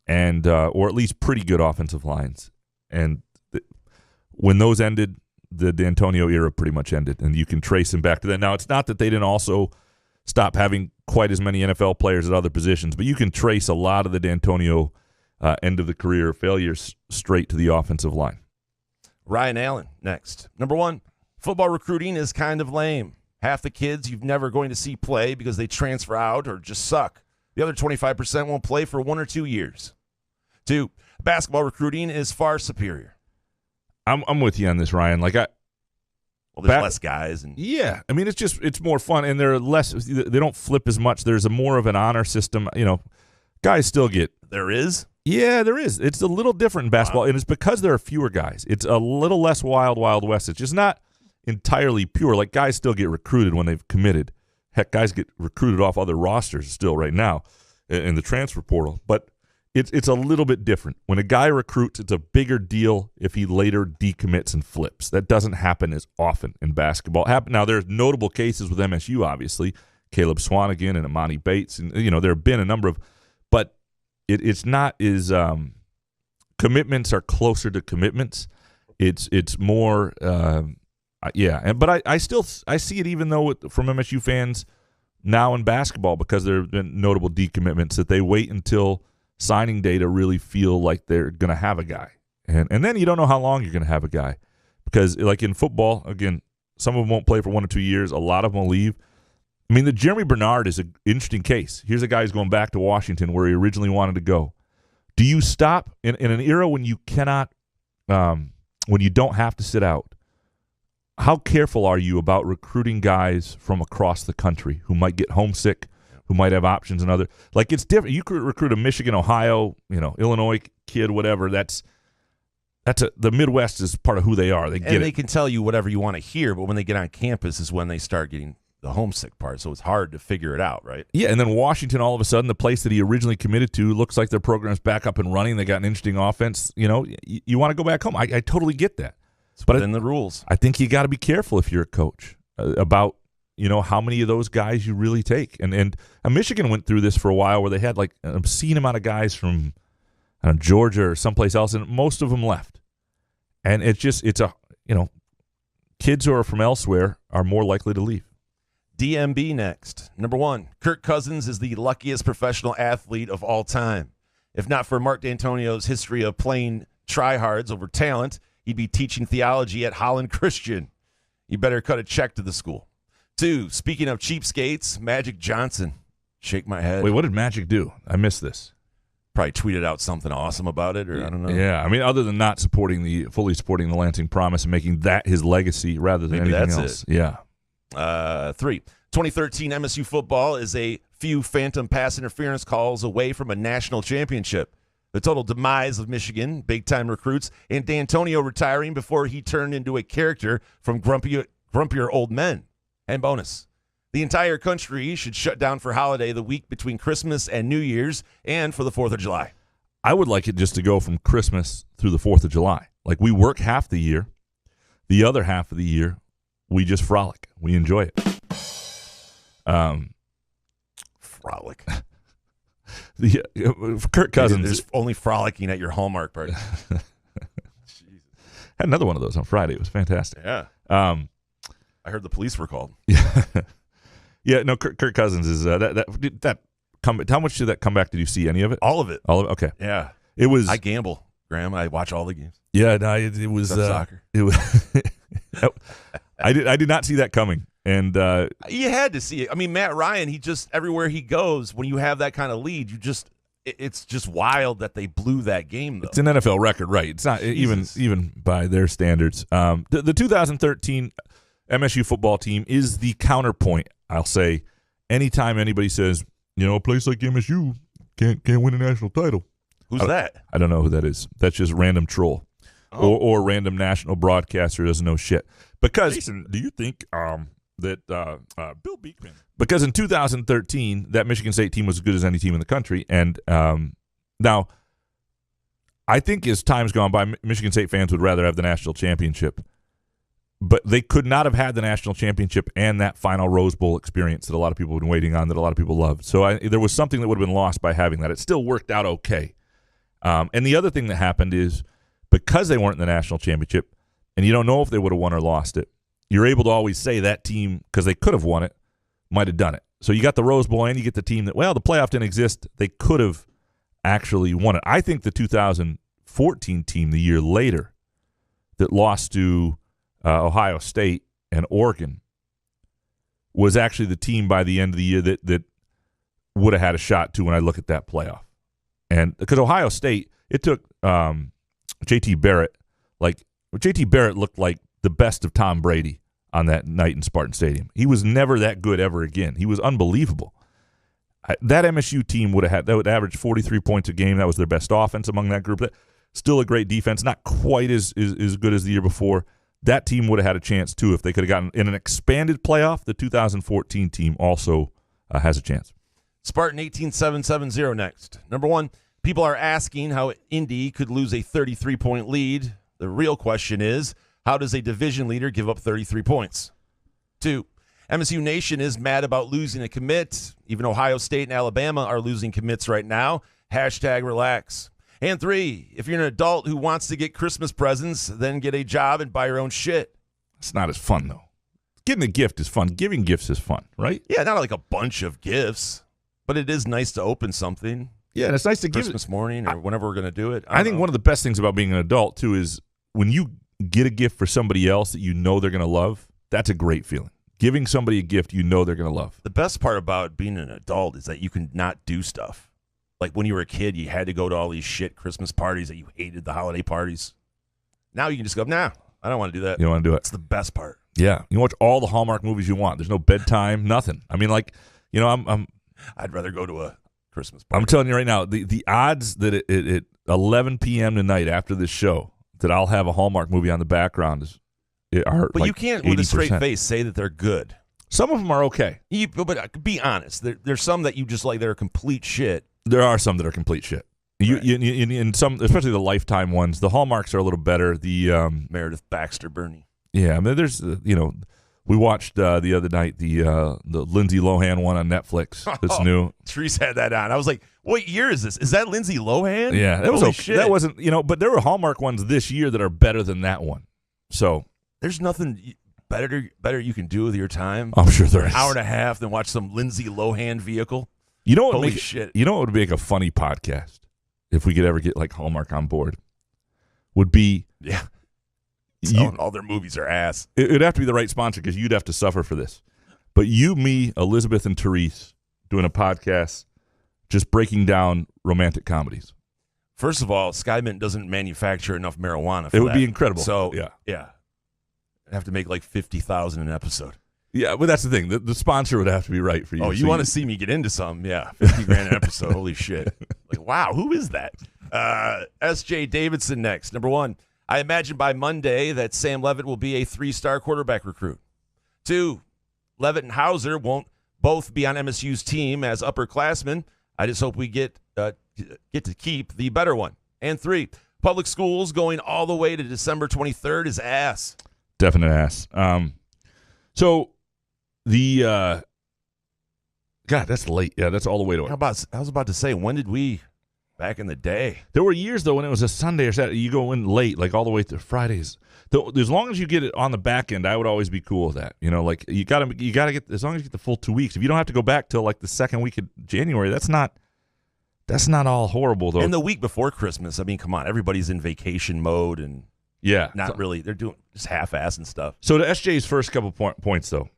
and or at least pretty good offensive lines. And when those ended, the D'Antonio era pretty much ended, and you can trace them back to that. Now, it's not that they didn't also stop having quite as many NFL players at other positions, but you can trace a lot of the D'Antonio end of the career failures straight to the offensive line. Ryan Allen next. Number 1, football recruiting is kind of lame. Half the kids you've never going to see play because they transfer out or just suck. The other 25% won't play for 1 or 2 years. 2, basketball recruiting is far superior. I'm with you on this, Ryan. Like there's less guys, and yeah, I mean it's more fun, and they're less. They don't flip as much. There's more of an honor system. Guys still get. There is. Yeah, there is. It's a little different in basketball, and it's because there are fewer guys. It's a little less wild west. It's just not entirely pure. Like, guys still get recruited when they've committed. Heck, guys get recruited off other rosters still right now in the transfer portal. But it's a little bit different. When a guy recruits, it's a bigger deal if he later decommits and flips. That doesn't happen as often in basketball. Now, there's notable cases with MSU, obviously. Caleb Swanigan and Amani Bates. And, there have been a number of – but it's not as commitments are closer to commitments. It's more but I see it even though from MSU fans now in basketball, because there have been notable decommitments, that they wait until signing day to really feel like they're going to have a guy. And then you don't know how long you're going to have a guy, because like in football, again, some of them won't play for 1 or 2 years. A lot of them will leave. I mean, the Jeremy Bernard is an interesting case. Here's a guy who's going back to Washington where he originally wanted to go. Do you stop in an era when you cannot, when you don't have to sit out? How careful are you about recruiting guys from across the country who might get homesick, who might have options and other? Like, it's different. You could recruit a Michigan, Ohio, Illinois kid, whatever. The Midwest is part of who they are. They can tell you whatever you want to hear, but when they get on campus is when they start getting the homesick part, so it's hard to figure it out, right? Yeah, and then Washington, all of a sudden, the place that he originally committed to, looks like their program's back up and running. They got an interesting offense. You want to go back home. I totally get that. It's within the rules. I think you got to be careful if you're a coach about how many of those guys you really take. And Michigan went through this for a while where they had like an obscene amount of guys from Georgia or someplace else, and most of them left. And kids who are from elsewhere are more likely to leave. DMB next. Number 1, Kirk Cousins is the luckiest professional athlete of all time. If not for Mark D'Antonio's history of playing tryhards over talent, he'd be teaching theology at Holland Christian. You better cut a check to the school. 2, speaking of cheapskates, Magic Johnson. Shake my head. Wait, what did Magic do? I missed this. Probably tweeted out something awesome about it, or I don't know. Yeah, I mean, other than not fully supporting the Lansing Promise and making that his legacy rather than Maybe anything that's else. Yeah. 3, 2013 MSU football is a few phantom pass interference calls away from a national championship. The total demise of Michigan, big-time recruits, and D'Antonio retiring before he turned into a character from grumpier old men. And bonus, the entire country should shut down for holiday the week between Christmas and New Year's and for the 4th of July. I would like it just to go from Christmas through the 4th of July. Like, we work half the year. The other half of the year, we just frolic. We enjoy it. Frolic. Kirk Cousins. There's only frolicking at your Hallmark party. Had another one of those on Friday. It was fantastic. Yeah. I heard the police were called. Yeah. No, Kirk Cousins is that. How much did that come back? Did you see any of it? All of it. All of it. Okay. Yeah. It was. I gamble, Graham. I watch all the games. Yeah. No, it was soccer. It was. I did not see that coming. And You had to see it. I mean, Matt Ryan, he just everywhere he goes, when you have that kind of lead, it's just wild that they blew that game, though. it's an NFL record, right? It's not even by their standards. The 2013 MSU football team is the counterpoint. I'll say, anytime anybody says, a place like MSU can't win a national title. Who's that? I don't know who that is. That's just random troll or random national broadcaster who doesn't know shit. Because Jason, do you think that Bill Beekman? Because in 2013, that Michigan State team was as good as any team in the country, and now I think as time's gone by, Michigan State fans would rather have the national championship. But they could not have had the national championship and that final Rose Bowl experience that a lot of people have been waiting on, that a lot of people loved. So there was something that would have been lost by having that. It still worked out okay. And the other thing that happened is, because they weren't in the national championship, and you don't know if they would have won or lost it, you're able to always say that team, because they could have won it, might have done it. So you got the Rose Bowl and you get the team that, the playoff didn't exist. They could have actually won it. I think the 2014 team, the year later, that lost to Ohio State and Oregon, was actually the team by the end of the year that would have had a shot too when I look at that playoff. And because Ohio State, it took J.T. Barrett. J.T. Barrett looked like the best of Tom Brady on that night in Spartan Stadium. He was never that good ever again. He was unbelievable. That MSU team would average 43 points a game. That was their best offense among that group. Still a great defense, not quite as good as the year before. That team would have had a chance, too, if they could have gotten in an expanded playoff. The 2014 team also has a chance. Spartan 18770 next. Number one, people are asking how Indy could lose a 33-point lead. The real question is, how does a division leader give up 33 points? 2, MSU Nation is mad about losing a commit. Even Ohio State and Alabama are losing commits right now. #relax. And 3, if you're an adult who wants to get Christmas presents, then get a job and buy your own shit. It's not as fun, though. Getting a gift is fun. Giving gifts is fun, right? Yeah, not like a bunch of gifts, but it is nice to open something. Yeah, and it's nice to Christmas morning or whenever we're going to do it. I think one of the best things about being an adult, too, is when you get a gift for somebody else that you know they're going to love, that's a great feeling. Giving somebody a gift you know they're going to love. The best part about being an adult is that you can not do stuff. Like when you were a kid, you had to go to all these shit Christmas parties that you hated, the holiday parties. Now you can just go, nah, I don't want to do that. You don't want to do it. It's the best part. Yeah. You can watch all the Hallmark movies you want. There's no bedtime, nothing. I mean, I'd rather go to a Christmas party. I'm telling you right now, the odds that at 11 p.m. tonight after this show that I'll have a Hallmark movie on the background are But like you can't, 80%. with a straight face, say that they're good. Some of them are okay. But be honest. There's some that you just like that are complete shit. There are some that are complete shit. Right. In some, especially the Lifetime ones, the Hallmarks are a little better. The Meredith Baxter Bernie. Yeah, I mean, there's we watched the other night the Lindsay Lohan one on Netflix. That's new. Therese had that on. I was like, what year is this? Is that Lindsay Lohan? Yeah, that was Holy okay. shit. That wasn't but there were Hallmark ones this year that are better than that one. So there's nothing better you can do with your time. I'm sure there an is. hour and a half than watch some Lindsay Lohan vehicle. You know what? Holy shit! You know what would make a funny podcast if we could ever get like Hallmark on board? Would be all their movies are ass. It'd have to be the right sponsor because you'd have to suffer for this. But you, me, Elizabeth, and Therese doing a podcast just breaking down romantic comedies. First of all, Skymint doesn't manufacture enough marijuana for It would that. be incredible. So yeah. I'd have to make like 50,000 an episode. Yeah, but that's the thing. The sponsor would have to be right for you. Oh, you want to see me get into some? Yeah, 50 grand an episode. Holy shit! Like, wow, who is that? S.J. Davidson next. Number one, I imagine by Monday that Sam Leavitt will be a 3-star quarterback recruit. 2, Leavitt and Hauser won't both be on MSU's team as upperclassmen. I just hope we get to keep the better one. And 3, public schools going all the way to December 23rd is ass. Definite ass. So the God, that's late. Yeah, that's all the way to it. I was about to say, when did we back in the day? There were years though when it was a Sunday or Saturday. You go in late, like all the way to Fridays. As long as you get it on the back end, I would always be cool with that. Like you gotta get, as long as you get the full 2 weeks. If you don't have to go back till like the second week of January, that's not all horrible though. And the week before Christmas, I mean, come on, everybody's in vacation mode and yeah, not really. They're doing just half-ass and stuff. So to SJ's first couple points though,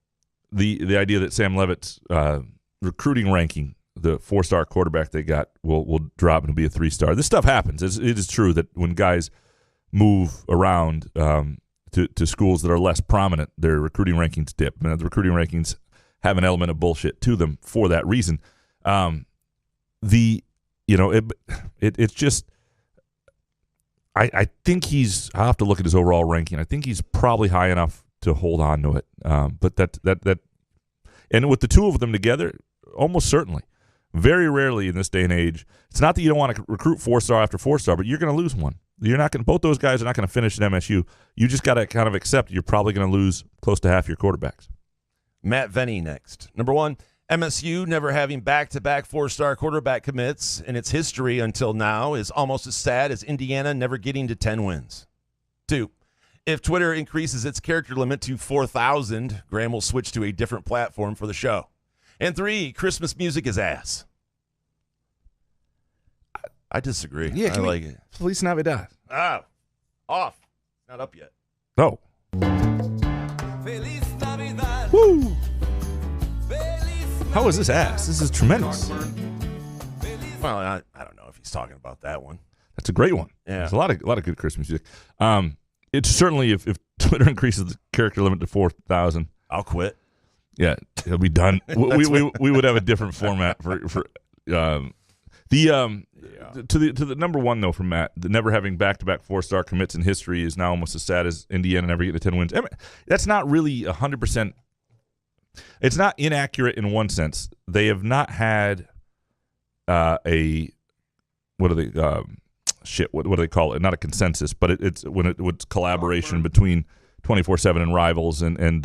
the idea that Sam Levitt's recruiting ranking, the 4-star quarterback they got, will drop and be a 3-star. This stuff happens. It is true that when guys move around to schools that are less prominent, their recruiting rankings dip. The recruiting rankings have an element of bullshit to them for that reason. It's just. I think I'll have to look at his overall ranking. I think he's probably high enough to hold on to it. But that and with the two of them together, almost certainly. Very rarely in this day and age, it's not that you don't want to recruit 4-star after 4-star, but you're going to lose one. You're not going. Both those guys are not going to finish at MSU. You just got to kind of accept you're probably going to lose close to half your quarterbacks. Matt Venny next. Number 1, MSU never having back-to-back 4-star quarterback commits in its history until now is almost as sad as Indiana never getting to 10 wins. 2, if Twitter increases its character limit to 4,000, Graham will switch to a different platform for the show. And 3, Christmas music is ass. I disagree. Yeah, I like it. Feliz Navidad. Ah, off. Not up yet. Oh. Woo! How is this ass? This is tremendous. Well, I don't know if he's talking about that one. That's a great one. Yeah. There's a lot of good Christmas music. It's certainly if Twitter increases the character limit to 4,000, I'll quit. yeah, it'll be done. we would have a different format for to the number 1 though from Matt. The never having back-to-back 4-star commits in history is now almost as sad as Indiana never getting to 10 wins. I mean, that's not really 100%. It's not inaccurate in one sense. They have not had what do they what do they call it? Not a consensus, but it's it's collaboration between 24/7 and Rivals and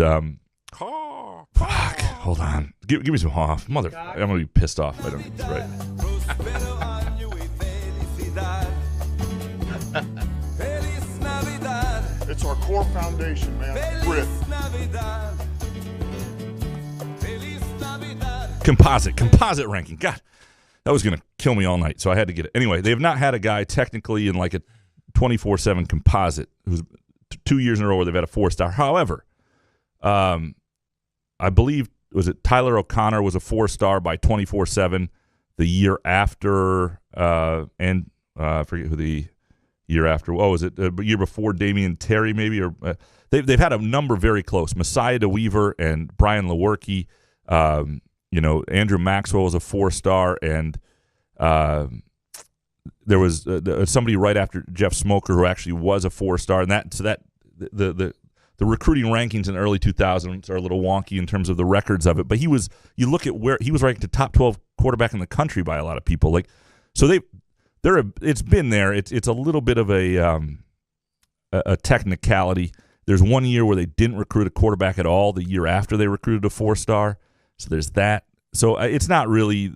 fuck. Hold on, give me some off, mother. I'm gonna be pissed off if I don't get this right. It's our core foundation, man. Grit. Composite ranking. God, that was going to kill me all night, so I had to get it. Anyway, they have not had a guy technically in like a 24/7 composite who's 2 years in a row where they've had a 4-star. However, I believe, was it Tyler O'Connor was a 4-star by 24/7 the year after, I forget who the year after. Oh, was it the year before Damian Terry maybe? Or they've had a number very close. Messiah DeWeaver and Brian Lewerke. Andrew Maxwell was a 4-star, and there was somebody right after Jeff Smoker who actually was a 4-star, and the recruiting rankings in the early 2000s are a little wonky in terms of the records of it. But you look at where he was ranked the top 12 quarterback in the country by a lot of people. It's been there. It's a little bit of a technicality. There's one year where they didn't recruit a quarterback at all. The year after they recruited a 4-star. So there's that. So it's not really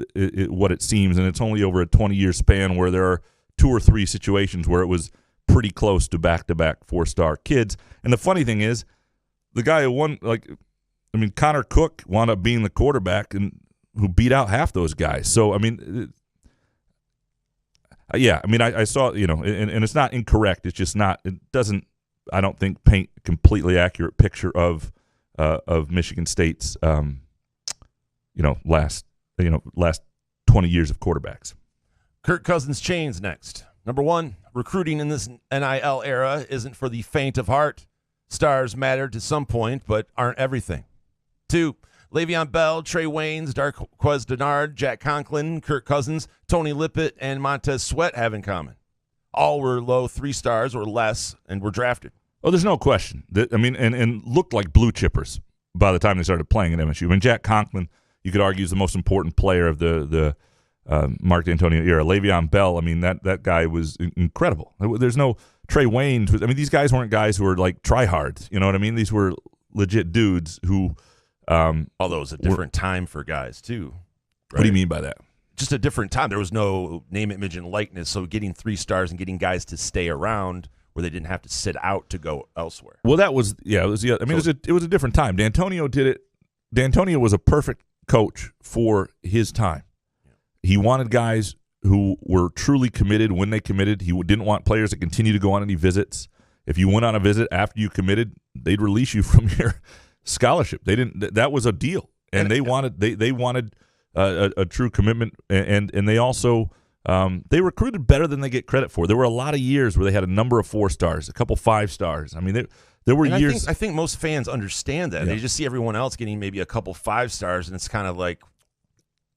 what it seems, and it's only over a 20-year span where there are 2 or 3 situations where it was pretty close to back-to-back 4-star kids. And the funny thing is, the guy who won, Connor Cook wound up being the quarterback and who beat out half those guys. So, I saw, and it's not incorrect. It's just not, it doesn't, I don't think, paint a completely accurate picture of Michigan State's last 20 years of quarterbacks. Kirk Cousins chains next. Number 1, recruiting in this NIL era isn't for the faint of heart. Stars matter to some point, but aren't everything. 2, Le'Veon Bell, Trey Waynes, Darqueze Dennard, Jack Conklin, Kirk Cousins, Tony Lippett, and Montez Sweat have in common. All were low 3 stars or less and were drafted. Oh, there's no question. And looked like blue chippers by the time they started playing at MSU. And Jack Conklin, you could argue, is the most important player of the Mark D'Antonio era. Le'Veon Bell, that guy was incredible. There's no Trey Waynes. These guys weren't guys who were like tryhards. You know what I mean? These were legit dudes who. Although it was a different time for guys too. Right? What do you mean by that? Just a different time. There was no name, image, and likeness. So getting 3 stars and getting guys to stay around where they didn't have to sit out to go elsewhere. Well, it was a different time. D'Antonio did it. D'Antonio was a perfect coach for his time. He wanted guys who were truly committed when they committed. He didn't want players to continue to go on any visits. If you went on a visit after you committed, they'd release you from your scholarship. They didn't. That was a deal, and they wanted a true commitment, and they also they recruited better than they get credit for. There were a lot of years where they had a number of 4 stars, a couple 5 stars. I mean, there were years. I think most fans understand that. Yeah. They just see everyone else getting maybe a couple 5 stars, and it's kind of like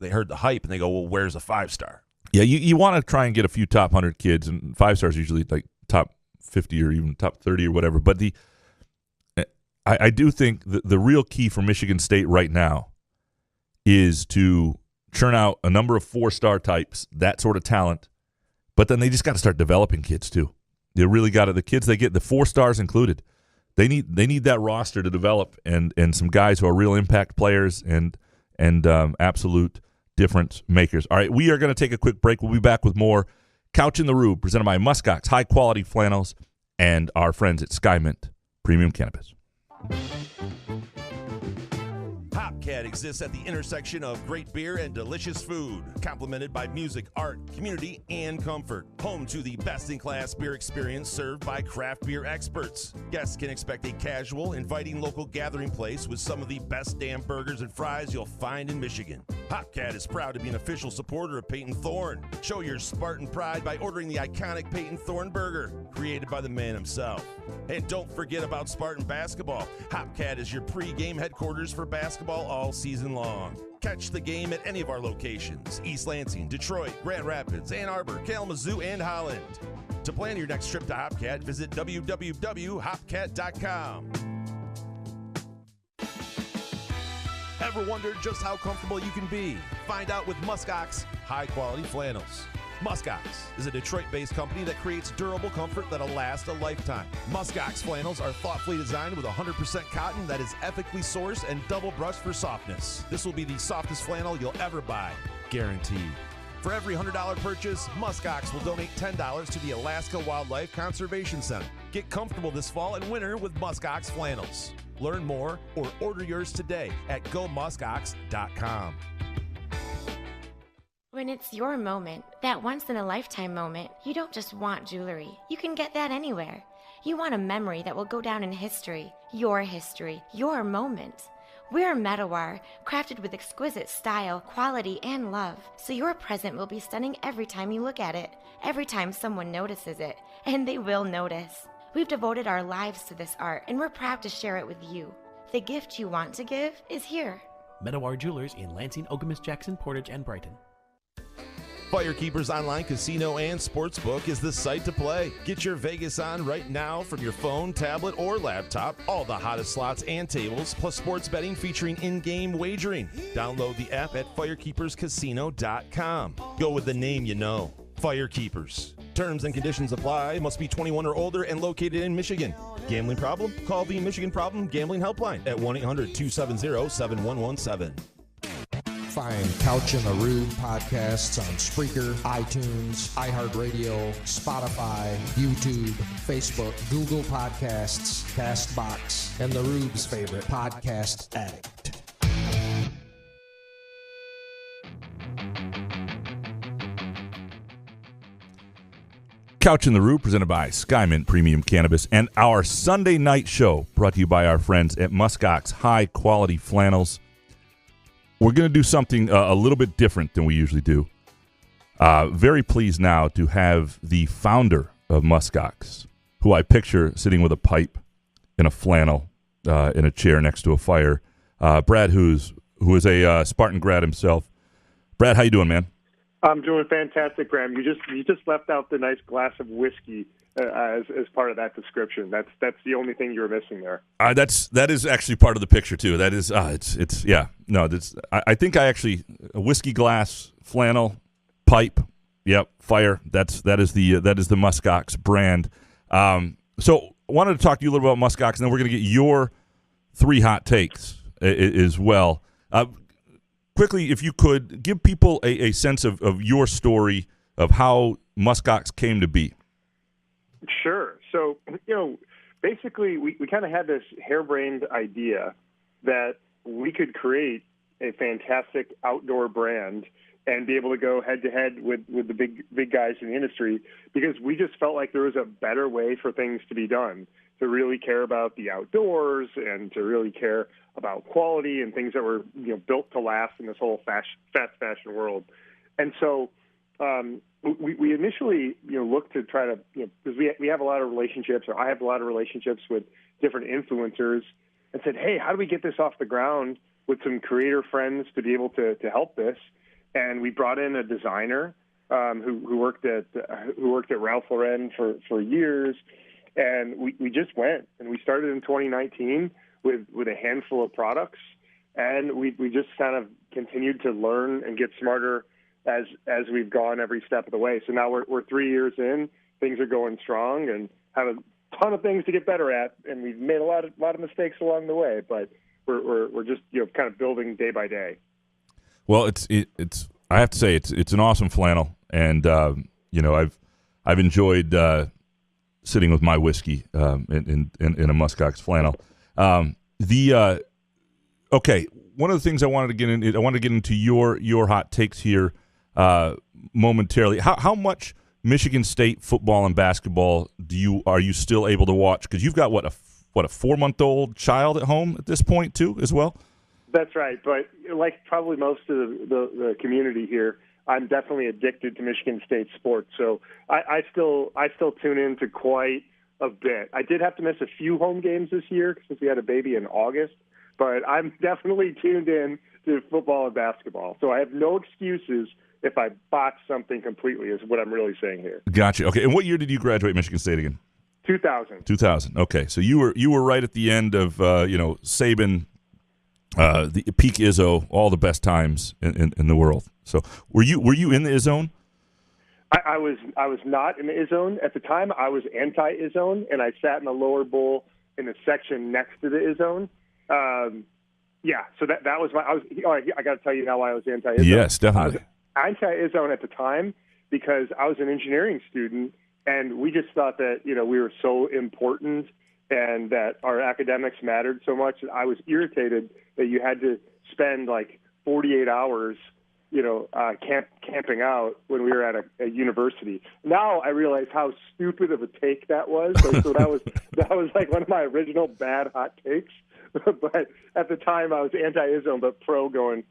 they heard the hype and they go, "Well, where's a 5-star?" Yeah, you want to try and get a few top 100 kids, and 5 stars usually like top 50 or even top 30 or whatever. But I do think the real key for Michigan State right now is to churn out a number of 4-star types, that sort of talent, but then they just got to start developing kids too. They really got to. The kids they get, the 4 stars included, they need that roster to develop, and some guys who are real impact players and absolute difference makers. All right, we are going to take a quick break. We'll be back with more Couch in the Rube, presented by Muskox High Quality Flannels and our friends at Skymint Premium Cannabis. Hopcat exists at the intersection of great beer and delicious food, complemented by music, art, community, and comfort. Home to the best-in-class beer experience served by craft beer experts. Guests can expect a casual, inviting local gathering place with some of the best damn burgers and fries you'll find in Michigan. Hopcat is proud to be an official supporter of Peyton Thorne. Show your Spartan pride by ordering the iconic Peyton Thorne burger, created by the man himself. And don't forget about Spartan basketball. Hopcat is your pre-game headquarters for basketball all season long. Catch the game at any of our locations: East Lansing, Detroit, Grand Rapids, Ann Arbor, Kalamazoo, and Holland. To plan your next trip to Hopcat, visit www.hopcat.com. Ever wondered just how comfortable you can be? Find out with Muskox high-quality flannels. Muskox is a Detroit-based company that creates durable comfort that'll last a lifetime. Muskox flannels are thoughtfully designed with 100% cotton that is ethically sourced and double brushed for softness. This will be the softest flannel you'll ever buy, guaranteed. For every $100 purchase, Muskox will donate $10 to the Alaska Wildlife Conservation Center. Get comfortable this fall and winter with Muskox flannels. Learn more or order yours today at gomuskox.com. When it's your moment, that once-in-a-lifetime moment, you don't just want jewelry. You can get that anywhere. You want a memory that will go down in history, your moment. We're Metawar, crafted with exquisite style, quality, and love. So your present will be stunning every time you look at it, every time someone notices it, and they will notice. We've devoted our lives to this art, and we're proud to share it with you. The gift you want to give is here. Metawar Jewelers in Lansing, Okemos, Jackson, Portage, and Brighton. Firekeepers Online Casino and Sportsbook is the site to play. Get your Vegas on right now from your phone, tablet, or laptop. All the hottest slots and tables, plus sports betting featuring in-game wagering. Download the app at firekeeperscasino.com. Go with the name you know. Firekeepers. Terms and conditions apply. Must be 21 or older and located in Michigan. Gambling problem? Call the Michigan Problem Gambling Helpline at 1-800-270-7117. Find Couch in the Rube podcasts on Spreaker, iTunes, iHeartRadio, Spotify, YouTube, Facebook, Google Podcasts, CastBox, and the Rube's favorite podcast addict. Couch in the Rube, presented by Skymint Premium Cannabis, and our Sunday night show brought to you by our friends at Muskox High Quality Flannels. We're going to do something a little bit different than we usually do. Very pleased now to have the founder of Muskox, who I picture sitting with a pipe in a flannel in a chair next to a fire. Brad Hughes, who is a Spartan grad himself. Brad, how you doing, man? I'm doing fantastic, Graham. You just left out the nice glass of whiskey as part of that description. That's the only thing you were missing there. That is actually part of the picture too. That is it's yeah. No, that's I think I actually a whiskey glass, flannel, pipe, yep, fire. That is the Muskox brand. So wanted to talk to you a little bit about Muskox, and then we're going to get your 3 hot takes as well. Quickly, if you could, give people a sense of your story of how Muskox came to be. Sure. So, basically we kind of had this harebrained idea that we could create a fantastic outdoor brand and be able to go head-to-head with the big guys in the industry, because we just felt like there was a better way for things to be done. really care about the outdoors and to really care about quality and things that were built to last in this whole fast fashion world. And so we initially looked to try to because we have a lot of relationships, or I have a lot of relationships with different influencers, and said, hey, how do we get this off the ground with some creator friends to be able to help this? And we brought in a designer who worked at Ralph Lauren for years, and we just went and we started in 2019 with a handful of products, and we just kind of continued to learn and get smarter as we've gone every step of the way. So now we're 3 years in, things are going strong, and have a ton of things to get better at, and we've made a lot of mistakes along the way, but we're just kind of building day by day. Well, it's I have to say it's an awesome flannel, and I've enjoyed sitting with my whiskey in a muskox flannel. Okay, one of the things I wanted to get into your hot takes here momentarily. How much Michigan State football and basketball are you still able to watch? Because you've got a 4-month-old child at home at this point too, as well. That's right, but like probably most of the community here, I'm definitely addicted to Michigan State sports. So I still tune in to quite a bit. I did have to miss a few home games this year since we had a baby in August, but I'm definitely tuned in to football and basketball. So I have no excuses if I botch something completely, is what I'm really saying here. Gotcha. Okay, and what year did you graduate Michigan State again? 2000. 2000. Okay, so you were right at the end of Saban, the peak Izzo, all the best times in the world. So were you in the Izzone? I was not in the Izzone at the time. I was anti-Izzone, and I sat in the lower bowl in the section next to the Izzone. So that was I got to tell you now why I was anti-Izzone. Yes, definitely. I was anti-Izzone at the time because I was an engineering student, and we just thought that we were so important and that our academics mattered so much that I was irritated that you had to spend like 48 hours camping out when we were at a university. Now I realize how stupid of a take that was. So that was like one of my original bad hot takes. But at the time I was anti-Izzone, but pro going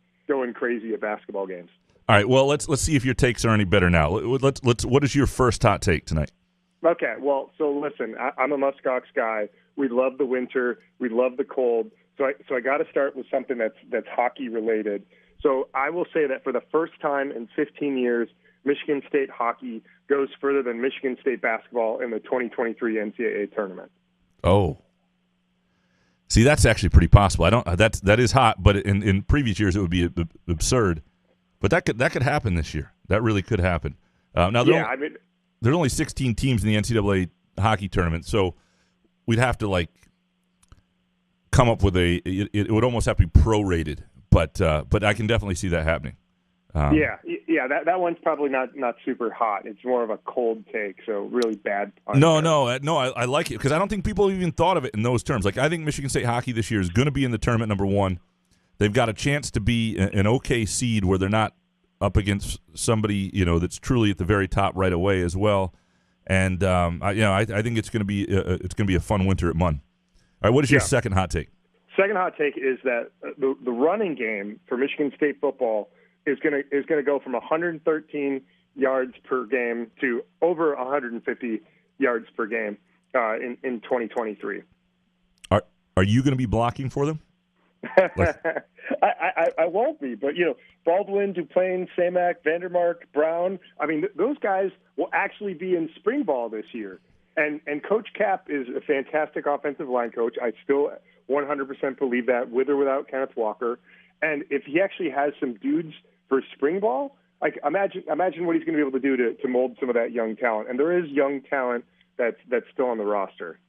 crazy at basketball games. All right. Well, let's see if your takes are any better now. What is your first hot take tonight? Okay. Well, so listen, I'm a muskox guy. We love the winter. We love the cold. So I got to start with something that's hockey related. So I will say that for the first time in 15 years, Michigan State hockey goes further than Michigan State basketball in the 2023 NCAA tournament. Oh. See, that's actually pretty possible. That is hot, but in previous years it would be absurd. But that could happen this year. That really could happen. Now there are only 16 teams in the NCAA hockey tournament, so we'd have to come up with it would almost have to be prorated. But I can definitely see that happening. That one's probably not super hot. It's more of a cold take, so really bad. No, I like it because I don't think people even thought of it in those terms. I think Michigan State hockey this year is going to be in the tournament, number one. They've got a chance to be an okay seed where they're not up against somebody that's truly at the very top right away as well. And I think it's going to be a fun winter at Munn. All right, what is your second hot take? Second hot take is that the running game for Michigan State football is going to go from 113 yards per game to over 150 yards per game in 2023. Are you going to be blocking for them? I won't be, but Baldwin, Duplain, Samak, Vandermark, Brown. I mean, those guys will actually be in spring ball this year. And Coach Cap is a fantastic offensive line coach. I still 100% believe that, with or without Kenneth Walker. And if he actually has some dudes for spring ball, imagine what he's going to be able to do to mold some of that young talent. And there is young talent that's still on the roster.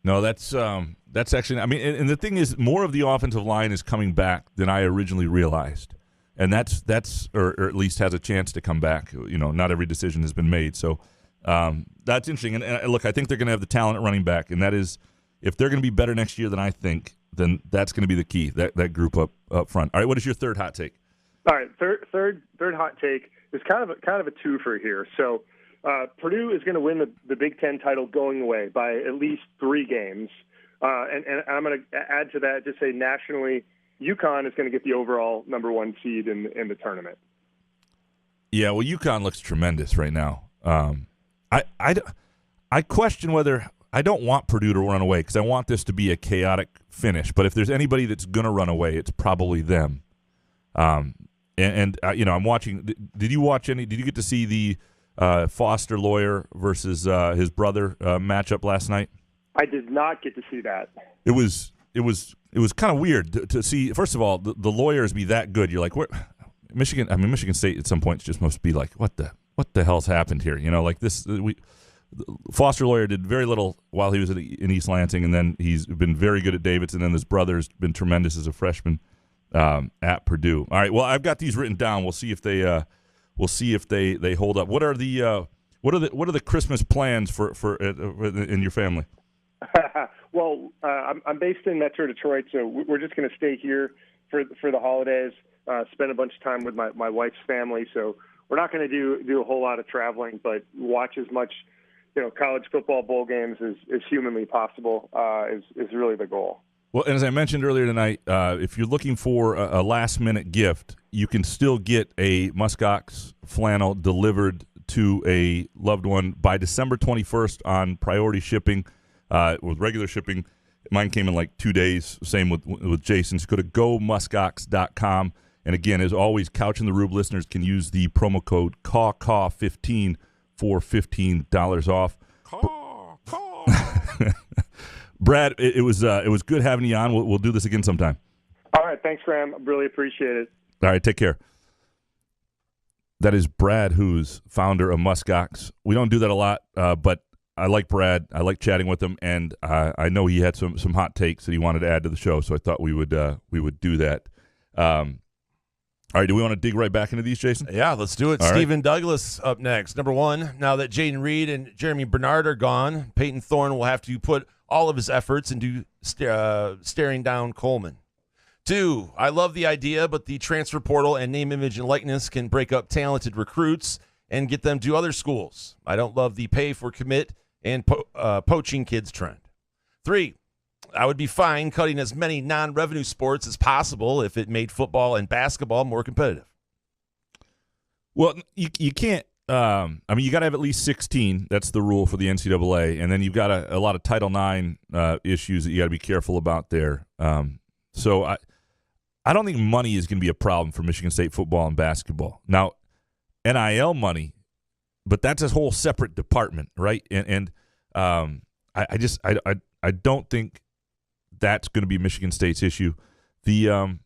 No, that's actually. I mean, and the thing is, more of the offensive line is coming back than I originally realized, and that's or at least has a chance to come back. Not every decision has been made, so that's interesting. And look, I think they're going to have the talent at running back, and that is, if they're going to be better next year than I think, then that's going to be the key. That group up front. All right, what is your third hot take? All right, third hot take is kind of a twofer here. So Purdue is going to win the Big Ten title going away by at least 3 games. And I'm going to add to that, just say nationally, UConn is going to get the overall number 1 seed in the tournament. Yeah, well, UConn looks tremendous right now. I question whether – I don't want Purdue to run away because I want this to be a chaotic finish. But if there's anybody that's going to run away, it's probably them. I'm watching – did you watch any – did you get to see the Foster lawyer versus his brother matchup last night? I did not get to see that. It was kind of weird to see. First of all, the lawyers be that good. You're like, where Michigan State at some points just must be like, what the hell's happened here? Like this. Foster lawyer did very little while he was in East Lansing, and then he's been very good at Davidson. And his brother's been tremendous as a freshman at Purdue. All right, well, I've got these written down. We'll see if they hold up. What are the Christmas plans for in your family? Well, I'm based in Metro Detroit, so we're just going to stay here for the holidays. Spend a bunch of time with my wife's family. So we're not going to do a whole lot of traveling, but watch as much, college football bowl games as humanly possible is really the goal. Well, and as I mentioned earlier tonight, if you're looking for a last-minute gift, you can still get a Muskox flannel delivered to a loved one by December 21st on priority shipping. With regular shipping, mine came in like 2 days. Same with Jason's. Go to gomuskox.com. And again, as always, Couch in the Rube listeners can use the promo code CAW15 for $15 off. Brad, it was good having you on. We'll do this again sometime. All right, thanks, Graham. Really appreciate it. All right, take care. That is Brad, who's founder of Muskox. We don't do that a lot, but I like Brad. I like chatting with him, and I know he had some hot takes that he wanted to add to the show, so I thought we would do that. All right, do we want to dig right back into these, Jason? Yeah, let's do it. All Stephen Douglas up next. Number 1, now that Jaden Reed and Jeremy Bernard are gone, Peyton Thorne will have to put all of his efforts into staring down Coleman. 2, I love the idea, but the transfer portal and name, image, and likeness can break up talented recruits and get them to other schools. I don't love the pay for commit and poaching kids trend. 3, I would be fine cutting as many non-revenue sports as possible if it made football and basketball more competitive. Well, you can't. You got to have at least 16. That's the rule for the NCAA, and then you've got a lot of Title IX issues that you got to be careful about there. So I don't think money is going to be a problem for Michigan State football and basketball. Now, NIL money, but that's a whole separate department, right? And I don't think that's going to be Michigan State's issue. The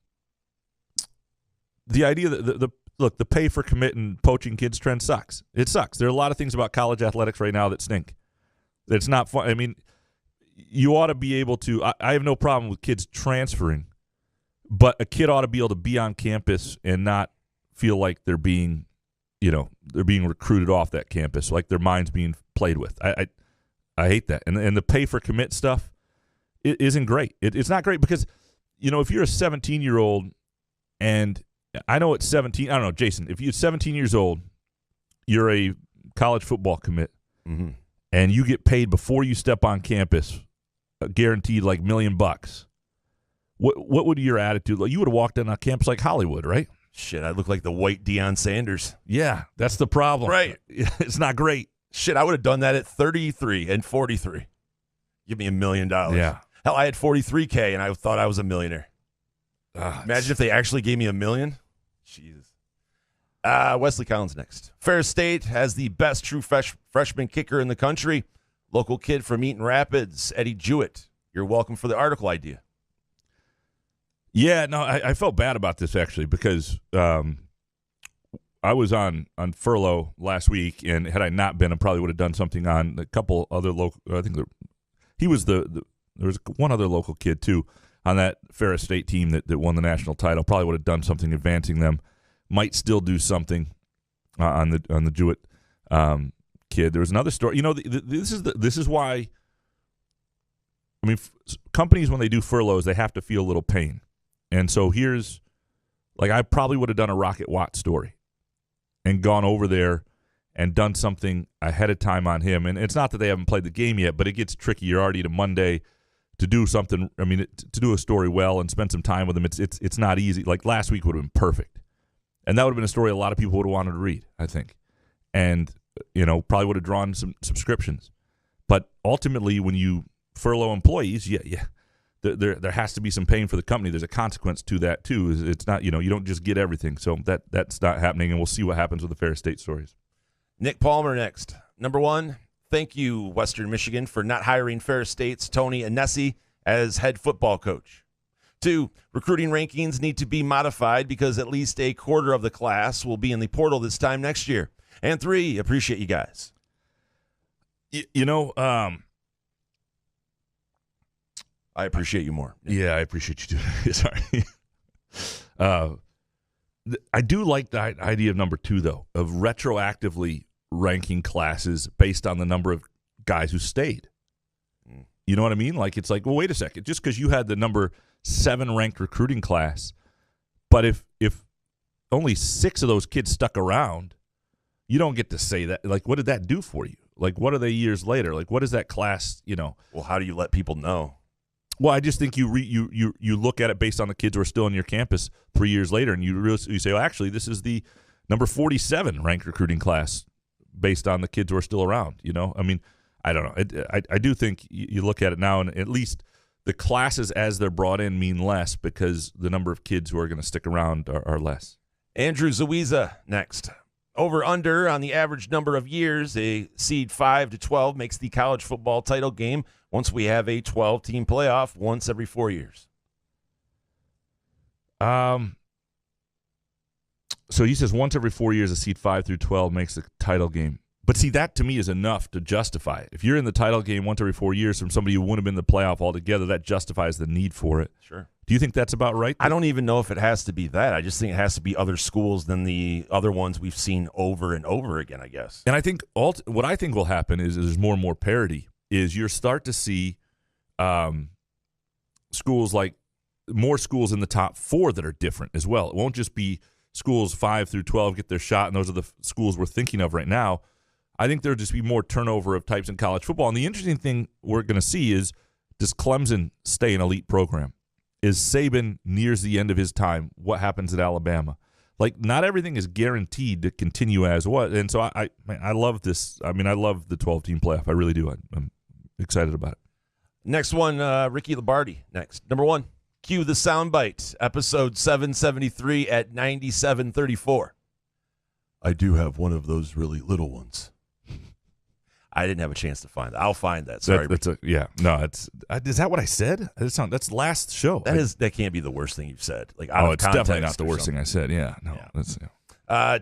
idea that the pay for commit and poaching kids trend sucks. It sucks. There are a lot of things about college athletics right now that stink. It's not fun. I mean, you ought to be able to. I have no problem with kids transferring, but a kid ought to be able to be on campus and not feel like they're being recruited off that campus, like their mind's being played with. I hate that. And the pay for commit stuff, it isn't great. It's not great because, if you're a 17-year-old, and I know at 17, I don't know, Jason, if you're 17 years old, you're a college football commit, mm-hmm. and you get paid before you step on campus, guaranteed like $1 million. What would your attitude? You would have walked in on campus like Hollywood, right? Shit, I look like the white Deion Sanders. Yeah, that's the problem. Right. It's not great. Shit, I would have done that at 33 and 43. Give me $1 million. Yeah. Hell, I had 43K and I thought I was a millionaire. Imagine if they actually gave me $1 million. Jesus. Wesley Collins next. Ferris State has the best true freshman kicker in the country. Local kid from Eaton Rapids, Eddie Jewett. You're welcome for the article idea. Yeah, no, I felt bad about this actually because I was on furlough last week, and had I not been, I probably would have done something on a couple other local. I think there was one other local kid too on that Ferris State team that won the national title. Probably would have done something advancing them. Might still do something on the Jewett kid. There was another story. This is why. I mean, companies when they do furloughs, they have to feel a little pain. And so I probably would have done a Rocket Watt story and gone over there and done something ahead of time on him. And it's not that they haven't played the game yet, but it gets tricky. You're already to Monday to do something. I mean, to do a story well and spend some time with him, it's not easy. Like last week would have been perfect. And that would have been a story a lot of people would have wanted to read, I think. And, probably would have drawn some subscriptions. But ultimately, when you furlough employees, there has to be some pain for the company. There's a consequence to that, too. It's not, you don't just get everything. So that's not happening, and we'll see what happens with the Ferris State stories. Nick Palmer next. Number 1, thank you, Western Michigan, for not hiring Ferris State's Tony Anesi as head football coach. 2, recruiting rankings need to be modified because at least a quarter of the class will be in the portal this time next year. And 3, appreciate you guys. I appreciate you more. Yeah, I appreciate you too. Sorry. I do like the idea of number 2, though, of retroactively ranking classes based on the number of guys who stayed. You know what I mean? Like, it's like, well, wait a second. Just because you had the number 7 ranked recruiting class, but if only 6 of those kids stuck around, you don't get to say that. Like, what did that do for you? Like, what are they years later? Like, what is that class, Well, how do you let people know? Well, I just think you look at it based on the kids who are still on your campus 3 years later, and you say, well, actually, this is the number 47 ranked recruiting class based on the kids who are still around. I mean, I don't know. I do think you look at it now, and at least the classes as they're brought in mean less because the number of kids who are going to stick around are less. Andrew Zawiza next. Over under on the average number of years a seed 5 to 12 makes the college football title game once we have a 12-team playoff once every 4 years. So he says once every 4 years a seed 5 through 12 makes the title game. But see, that to me is enough to justify it. If you're in the title game once every 4 years from somebody who wouldn't have been in the playoff altogether, that justifies the need for it. Sure. Do you think that's about right? I don't even know if it has to be that. I just think it has to be other schools than the other ones we've seen over and over again, I guess. And I think what I think will happen is there's more and more parity. Is you'll start to see schools like more schools in the top 4 that are different as well. It won't just be schools 5 through 12 get their shot, and those are the schools we're thinking of right now. I think there'll just be more turnover of types in college football. And the interesting thing we're going to see is, does Clemson stay an elite program? Is Saban nears the end of his time? What happens at Alabama? Like, not everything is guaranteed to continue as what. And so I love this. I mean, I love the 12-team playoff. I really do. I'm excited about it. Next one, Ricky Lombardi next. Number 1, cue the soundbite, episode 773 at 9734. I do have one of those really little ones. I didn't have a chance to find that. I'll find that. Sorry. Is that what I said? That's last show. That can't be the worst thing you've said. Like, it's definitely not the worst thing I said. Yeah. No. Yeah. That's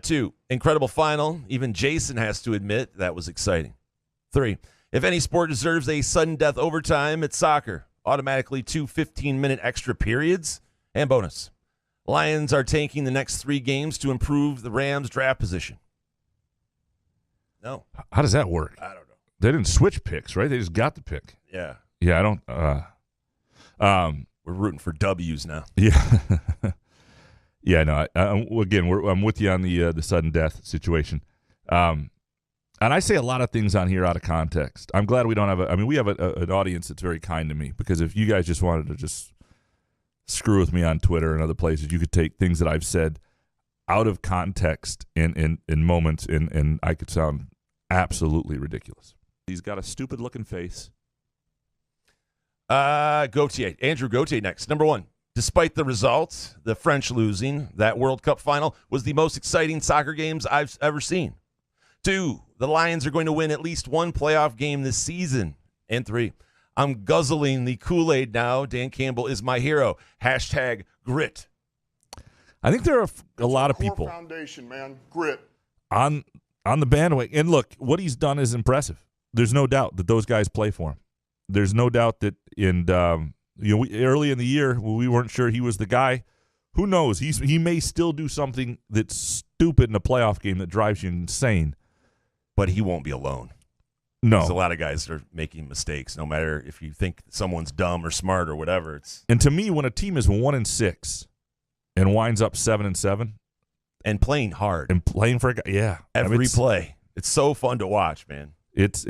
2, incredible final. Even Jason has to admit that was exciting. 3, if any sport deserves a sudden death overtime, it's soccer. Automatically 2 15-minute extra periods. And bonus, Lions are tanking the next 3 games to improve the Rams' draft position. No. How does that work? I don't know. They didn't switch picks, right? They just got the pick. Yeah. Yeah, I don't. We're rooting for W's now. Yeah. Yeah, no. I'm with you on the sudden death situation. And I say a lot of things on here out of context. I'm glad we don't have we have an audience that's very kind to me, because if you guys just wanted to just screw with me on Twitter and other places, you could take things that I've said out of context in moments, and I could sound absolutely ridiculous. He's got a stupid-looking face. Gauthier. Andrew Gauthier next. Number 1, despite the results, the French losing, that World Cup final was the most exciting soccer games I've ever seen. 2, the Lions are going to win at least one playoff game this season. And 3, I'm guzzling the Kool-Aid now. Dan Campbell is my hero. # grit. I think there are a lot of people Foundation, man. Grit. on the bandwagon. And look, what he's done is impressive. There's no doubt that those guys play for him. There's no doubt that early in the year, we weren't sure he was the guy. Who knows? He may still do something that's stupid in a playoff game that drives you insane. But he won't be alone. No. There's a lot of guys that are making mistakes, no matter if you think someone's dumb or smart or whatever. And to me, when a team is 1-6 and winds up 7-7 and playing hard and playing for a guy, yeah, every play, It's so fun to watch, man. It's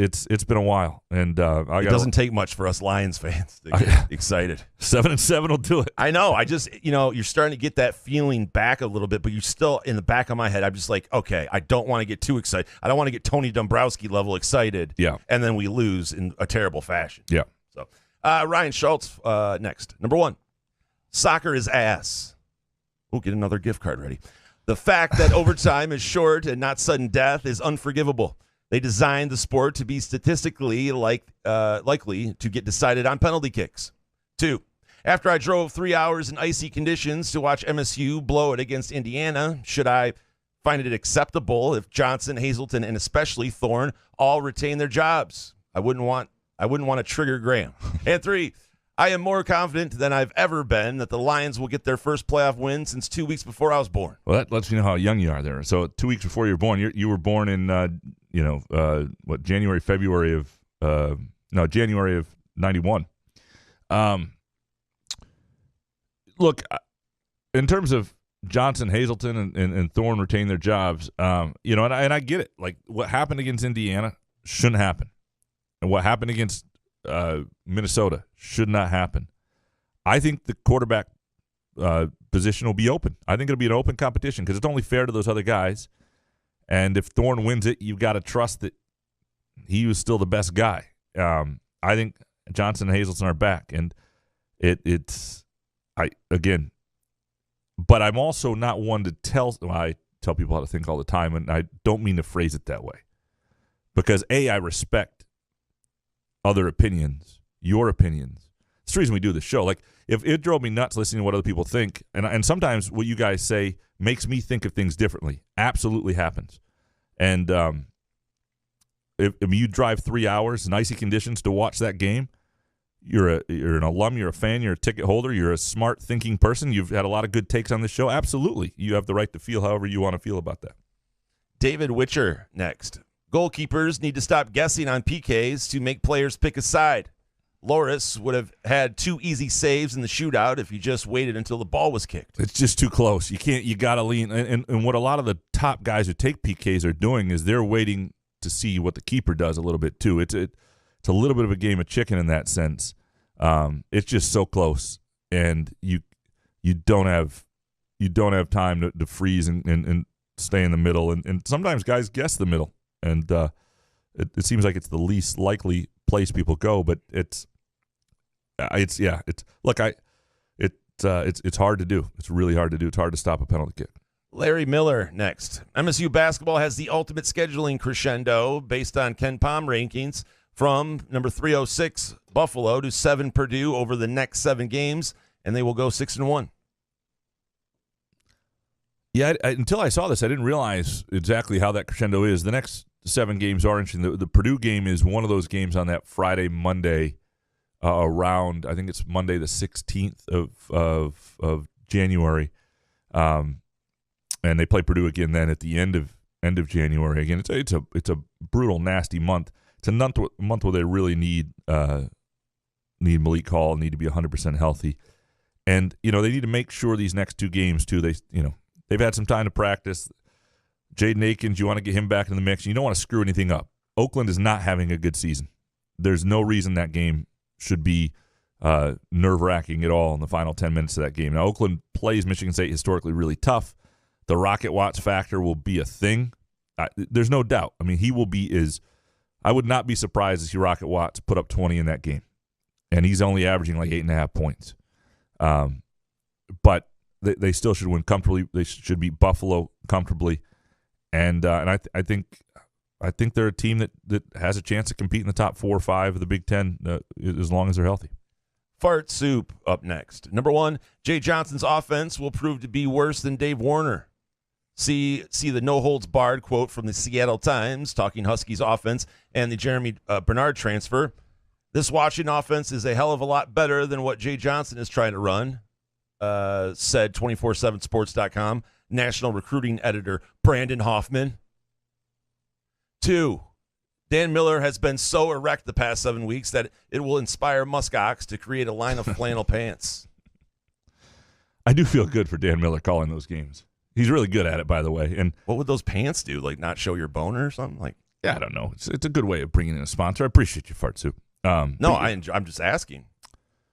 been a while, and it doesn't take much for us Lions fans to get excited. 7-7 will do it. I know. I just, you're starting to get that feeling back a little bit, but you still, in the back of my head, I'm just like, okay, I don't want to get too excited. I don't want to get Tony Dombrowski level excited. Yeah. And then we lose in a terrible fashion. Yeah. So, Ryan Schultz next. Number 1, soccer is ass. We'll get another gift card ready. The fact that overtime is short and not sudden death is unforgivable. They designed the sport to be statistically likely to get decided on penalty kicks. 2, after I drove 3 hours in icy conditions to watch MSU blow it against Indiana, should I find it acceptable if Johnson, Hazelton, and especially Thorne all retain their jobs? I wouldn't want to trigger Graham. And 3, I am more confident than I've ever been that the Lions will get their first playoff win since 2 weeks before I was born. Well, that lets you know how young you are there. So 2 weeks before you were born, you were born in January of 91. Look, in terms of Johnson, Hazelton, and Thorne retain their jobs, and I get it. Like, what happened against Indiana shouldn't happen, and what happened against Minnesota should not happen. I think the quarterback position will be open. I think it'll be an open competition because it's only fair to those other guys. And if Thorne wins it, you've got to trust that he was still the best guy. I think Johnson and Hazelton are back, and but I'm also not one to I tell people how to think all the time, and I don't mean to phrase it that way. Because I respect other opinions, your opinions. It's the reason we do the show. Like, if it drove me nuts listening to what other people think, and sometimes what you guys say makes me think of things differently. Absolutely happens. And if you drive 3 hours in icy conditions to watch that game, you're an alum, you're a fan, you're a ticket holder, you're a smart thinking person, you've had a lot of good takes on this show. Absolutely. You have the right to feel however you want to feel about that. David Witcher next. Goalkeepers need to stop guessing on PKs to make players pick a side. Loris would have had 2 easy saves in the shootout if he just waited until the ball was kicked. It's just too close. You got to lean. And what a lot of the top guys who take PKs are doing is they're waiting to see what the keeper does a little bit too. It's a little bit of a game of chicken in that sense. It's just so close, and you don't have time to freeze and stay in the middle. And sometimes guys guess the middle, and it seems like it's the least likely place people go, but it's hard to do. It's really hard to do. It's hard to stop a penalty kick. Larry Miller next. MSU basketball has the ultimate scheduling crescendo based on Ken Pom rankings from number 306 Buffalo to 7 Purdue over the next 7 games, and they will go 6-1. Yeah, until I saw this, I didn't realize exactly how that crescendo is. The next 7 games are interesting. The Purdue game is one of those games on that Friday, Monday, around, I think it's Monday the 16th of January, and they play Purdue again then at the end of January. Again, it's a brutal, nasty month. It's a month where they really need Malik Hall, need to be 100% healthy, and they need to make sure these next 2 games too. They've had some time to practice. Jaden Akins, you want to get him back in the mix. You don't want to screw anything up. Oakland is not having a good season. There's no reason that game should be nerve-wracking at all in the final 10 minutes of that game. Now, Oakland plays Michigan State historically really tough. The Rocket Watts factor will be a thing. There's no doubt. I mean, he will be I would not be surprised to see Rocket Watts put up 20 in that game. And he's only averaging like 8.5 points. But they still should win comfortably. They should beat Buffalo comfortably. And I think they're a team that has a chance to compete in the top 4 or 5 of the Big Ten as long as they're healthy. Fart Soup up next. Number 1, Jay Johnson's offense will prove to be worse than Dave Warner. See the no-holds-barred quote from the Seattle Times talking Huskies offense and the Jeremy Bernard transfer. This Washington offense is a hell of a lot better than what Jay Johnson is trying to run, said 247sports.com national recruiting editor Brandon Hoffman. 2, Dan Miller has been so erect the past 7 weeks that it will inspire muskox to create a line of flannel pants. I do feel good for Dan Miller calling those games. He's really good at it, by the way. And what would those pants do? Like not show your boner or something? Like, yeah, I don't know. It's a good way of bringing in a sponsor. I appreciate you, Fart Soup. No, I'm just asking.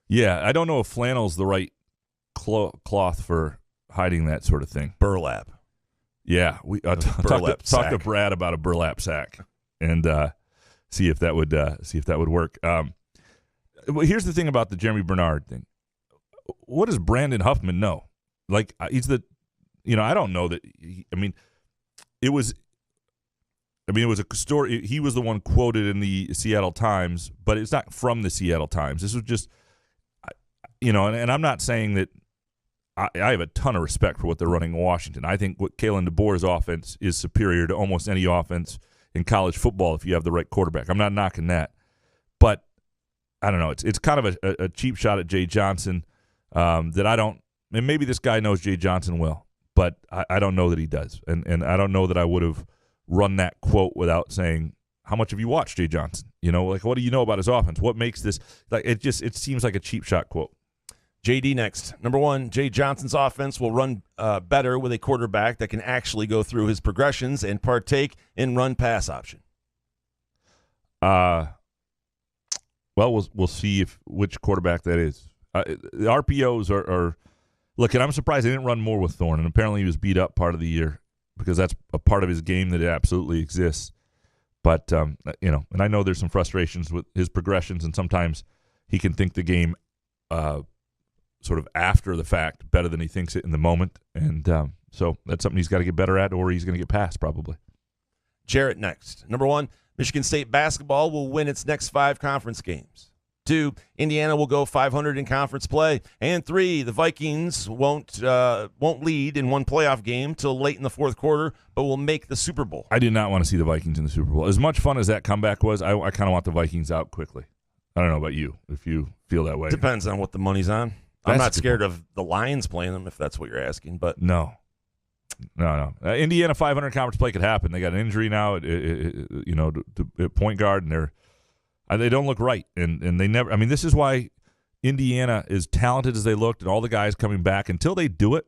Yeah, I don't know if flannel's the right cloth for hiding that sort of thing. Burlap. Yeah, we talk to Brad about a burlap sack and see if that would work. Well, here's the thing about the Jeremy Bernard thing. What does Brandon Huffman know? Like he's the, I don't know that. It was a story. He was the one quoted in the Seattle Times, but it's not from the Seattle Times. This was just, and I'm not saying that. I have a ton of respect for what they're running in Washington. I think what Kalen DeBoer's offense is superior to almost any offense in college football if you have the right quarterback. I'm not knocking that. But I don't know. It's kind of a cheap shot at Jay Johnson that I don't – and maybe this guy knows Jay Johnson well, but I don't know that he does. And I don't know that I would have run that quote without saying, how much have you watched Jay Johnson? Like what do you know about his offense? What makes this – like it seems like a cheap shot quote. JD next. Number one, Jay Johnson's offense will run better with a quarterback that can actually go through his progressions and partake in run-pass option. Well, we'll see which quarterback that is. The RPOs are look, and I'm surprised they didn't run more with Thorne, and apparently he was beat up part of the year because that's a part of his game that absolutely exists. But, and I know there's some frustrations with his progressions, and sometimes he can think the game sort of after the fact better than he thinks it in the moment. And so that's something he's got to get better at, or he's going to get passed probably. Jarrett next. Number one, Michigan State basketball will win its next 5 conference games. 2, Indiana will go 500 in conference play. And 3, the Vikings won't lead in one playoff game till late in the fourth quarter, but will make the Super Bowl. I did not want to see the Vikings in the Super Bowl. As much fun as that comeback was, I kind of want the Vikings out quickly. I don't know about you, if you feel that way. Depends on what the money's on. I'm not scared of the Lions playing them, if that's what you're asking. But No. Indiana 500 conference play could happen. They got an injury now at point guard, and they don't look right. And they never – this is why Indiana, as talented as they looked and all the guys coming back, until they do it,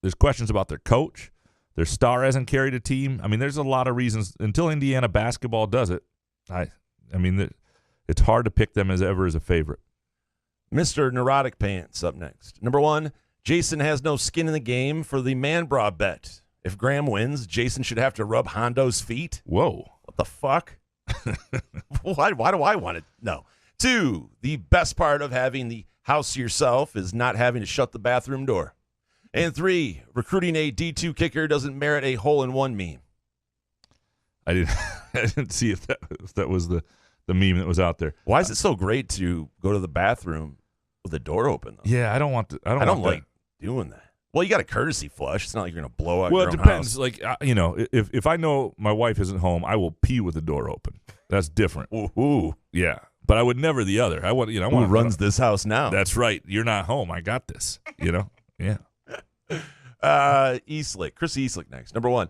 there's questions about their coach. Their star hasn't carried a team. There's a lot of reasons. Until Indiana basketball does it, it's hard to pick them as a favorite. Mr. Neurotic Pants up next. Number one, Jason has no skin in the game for the man bra bet. If Graham wins, Jason should have to rub Hondo's feet. Whoa. What the fuck? Why do I want to know? 2, the best part of having the house to yourself is not having to shut the bathroom door. And 3, recruiting a D2 kicker doesn't merit a hole-in-one meme. I didn't see if that was the meme that was out there. Why is it so great to go to the bathroom with the door open, though? Yeah, I don't like doing that. Well, you got a courtesy flush. It's not like you're going to blow out your own house. Well, it depends. Like, if I know my wife isn't home, I will pee with the door open. That's different. Ooh. Yeah. But I would never the other. I want, who runs this house now? That's right. You're not home. I got this. Yeah. Chris Eastlick next. Number one,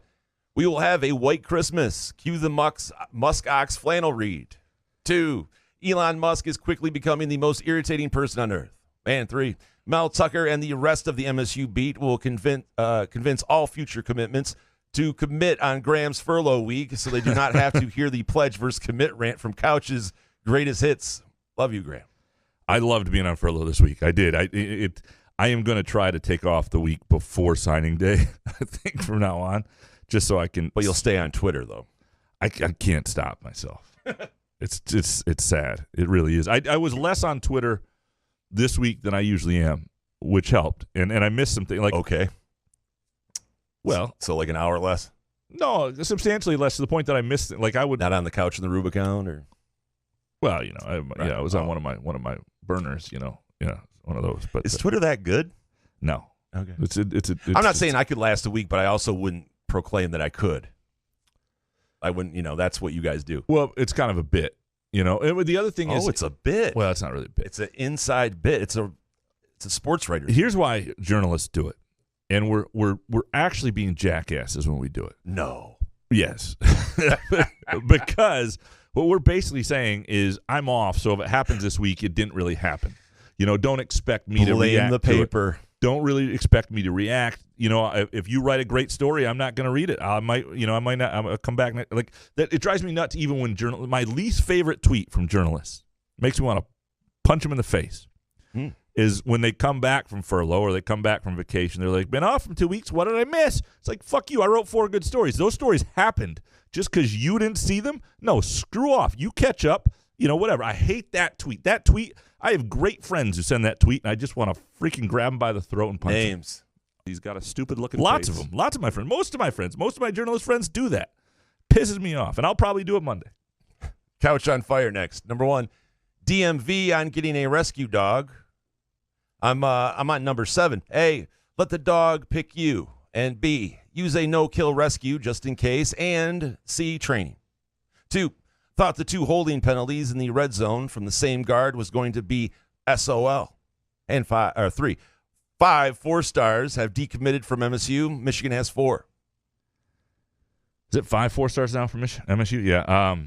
we will have a white Christmas. Cue the Musk Ox flannel read. 2, Elon Musk is quickly becoming the most irritating person on earth. And 3, Mel Tucker and the rest of the MSU beat will convince all future commitments to commit on Graham's furlough week so they do not have to hear the pledge versus commit rant from Couch's greatest hits. Love you, Graham. I loved being on furlough this week. I did. I am going to try to take off the week before signing day, I think, from now on, just so I can. But you'll stay on Twitter, though. I can't stop myself. It's sad. It really is. I was less on Twitter this week than I usually am, which helped. And I missed something. Okay. Well. So like an hour less? No, substantially less, to the point that I missed it. Like I would. Not on the couch in the Rubicon, or? Well, I was on one of my burners, one of those. But is Twitter that good? No. Okay. I'm not saying I could last a week, but I also wouldn't proclaim that I could. I wouldn't, that's what you guys do. Well, it's kind of a bit, The other thing is, it's a bit. Well, it's not really a bit. It's an inside bit. It's a sports writer. Here's why journalists do it, and we're actually being jackasses when we do it. No. Yes, because what we're basically saying is I'm off, so if it happens this week, it didn't really happen. Don't expect me to react the paper. don't really expect me to react. You know, if you write a great story, I'm not going to read it. I might not. I'll come back like that. It drives me nuts even when my least favorite tweet from journalists makes me want to punch them in the face. Is when they come back from furlough or they come back from vacation. They're like, been off for 2 weeks. What did I miss? It's like, fuck you. I wrote 4 good stories. Those stories happened just because you didn't see them. No, screw off. You catch up. You know, whatever. I hate that tweet. That tweet. I have great friends who send that tweet, and I just want to freaking grab him by the throat and punch him. He's got a stupid-looking face. Lots of them. Lots of my friends. Most of my friends. Most of my journalist friends do that. Pisses me off, and I'll probably do it Monday. Couch on fire next. Number 1, DMV on getting a rescue dog. I'm on number 7. A, let the dog pick you. And B, use a no-kill rescue just in case. And C, training. 2, thought the 2 holding penalties in the red zone from the same guard was going to be SOL. And 3, 5 4-stars have decommitted from MSU. Michigan has 4. Is it 5 4-stars now from MSU? Yeah.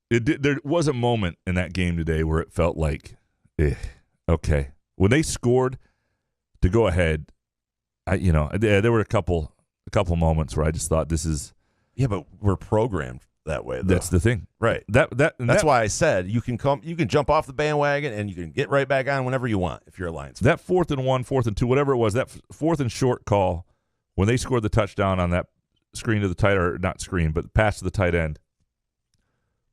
There was a moment in that game today where it felt like, okay. When they scored to go ahead, there were a couple moments where I just thought this is. Yeah, but we're programmed that way. Though. That's the thing, right? That's why I said you can jump off the bandwagon and you can get right back on whenever you want if you're a Lions fan. That 4th and 1, 4th and 2, whatever it was, that 4th and short call when they scored the touchdown on that screen to the tight, or not screen, but pass to the tight end,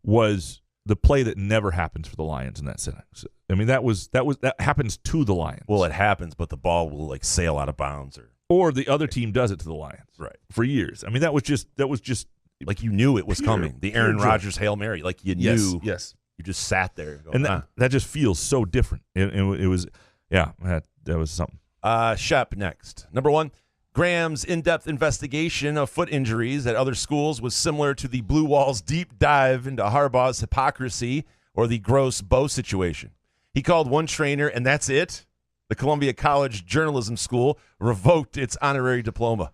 was the play that never happens for the Lions in that setting. I mean, that happens to the Lions. Well, it happens, but the ball will like sail out of bounds, or the other team does it to the Lions, right? For years. I mean, that was just like you knew it was coming. The Aaron Rodgers Hail Mary, like you knew. Yes. You just sat there, and that just feels so different. It was, yeah, that was something. Shep next. Number 1. Graham's in-depth investigation of foot injuries at other schools was similar to the Blue Wall's deep dive into Harbaugh's hypocrisy or the gross Bo situation. He called one trainer, and that's it. The Columbia College Journalism School revoked its honorary diploma.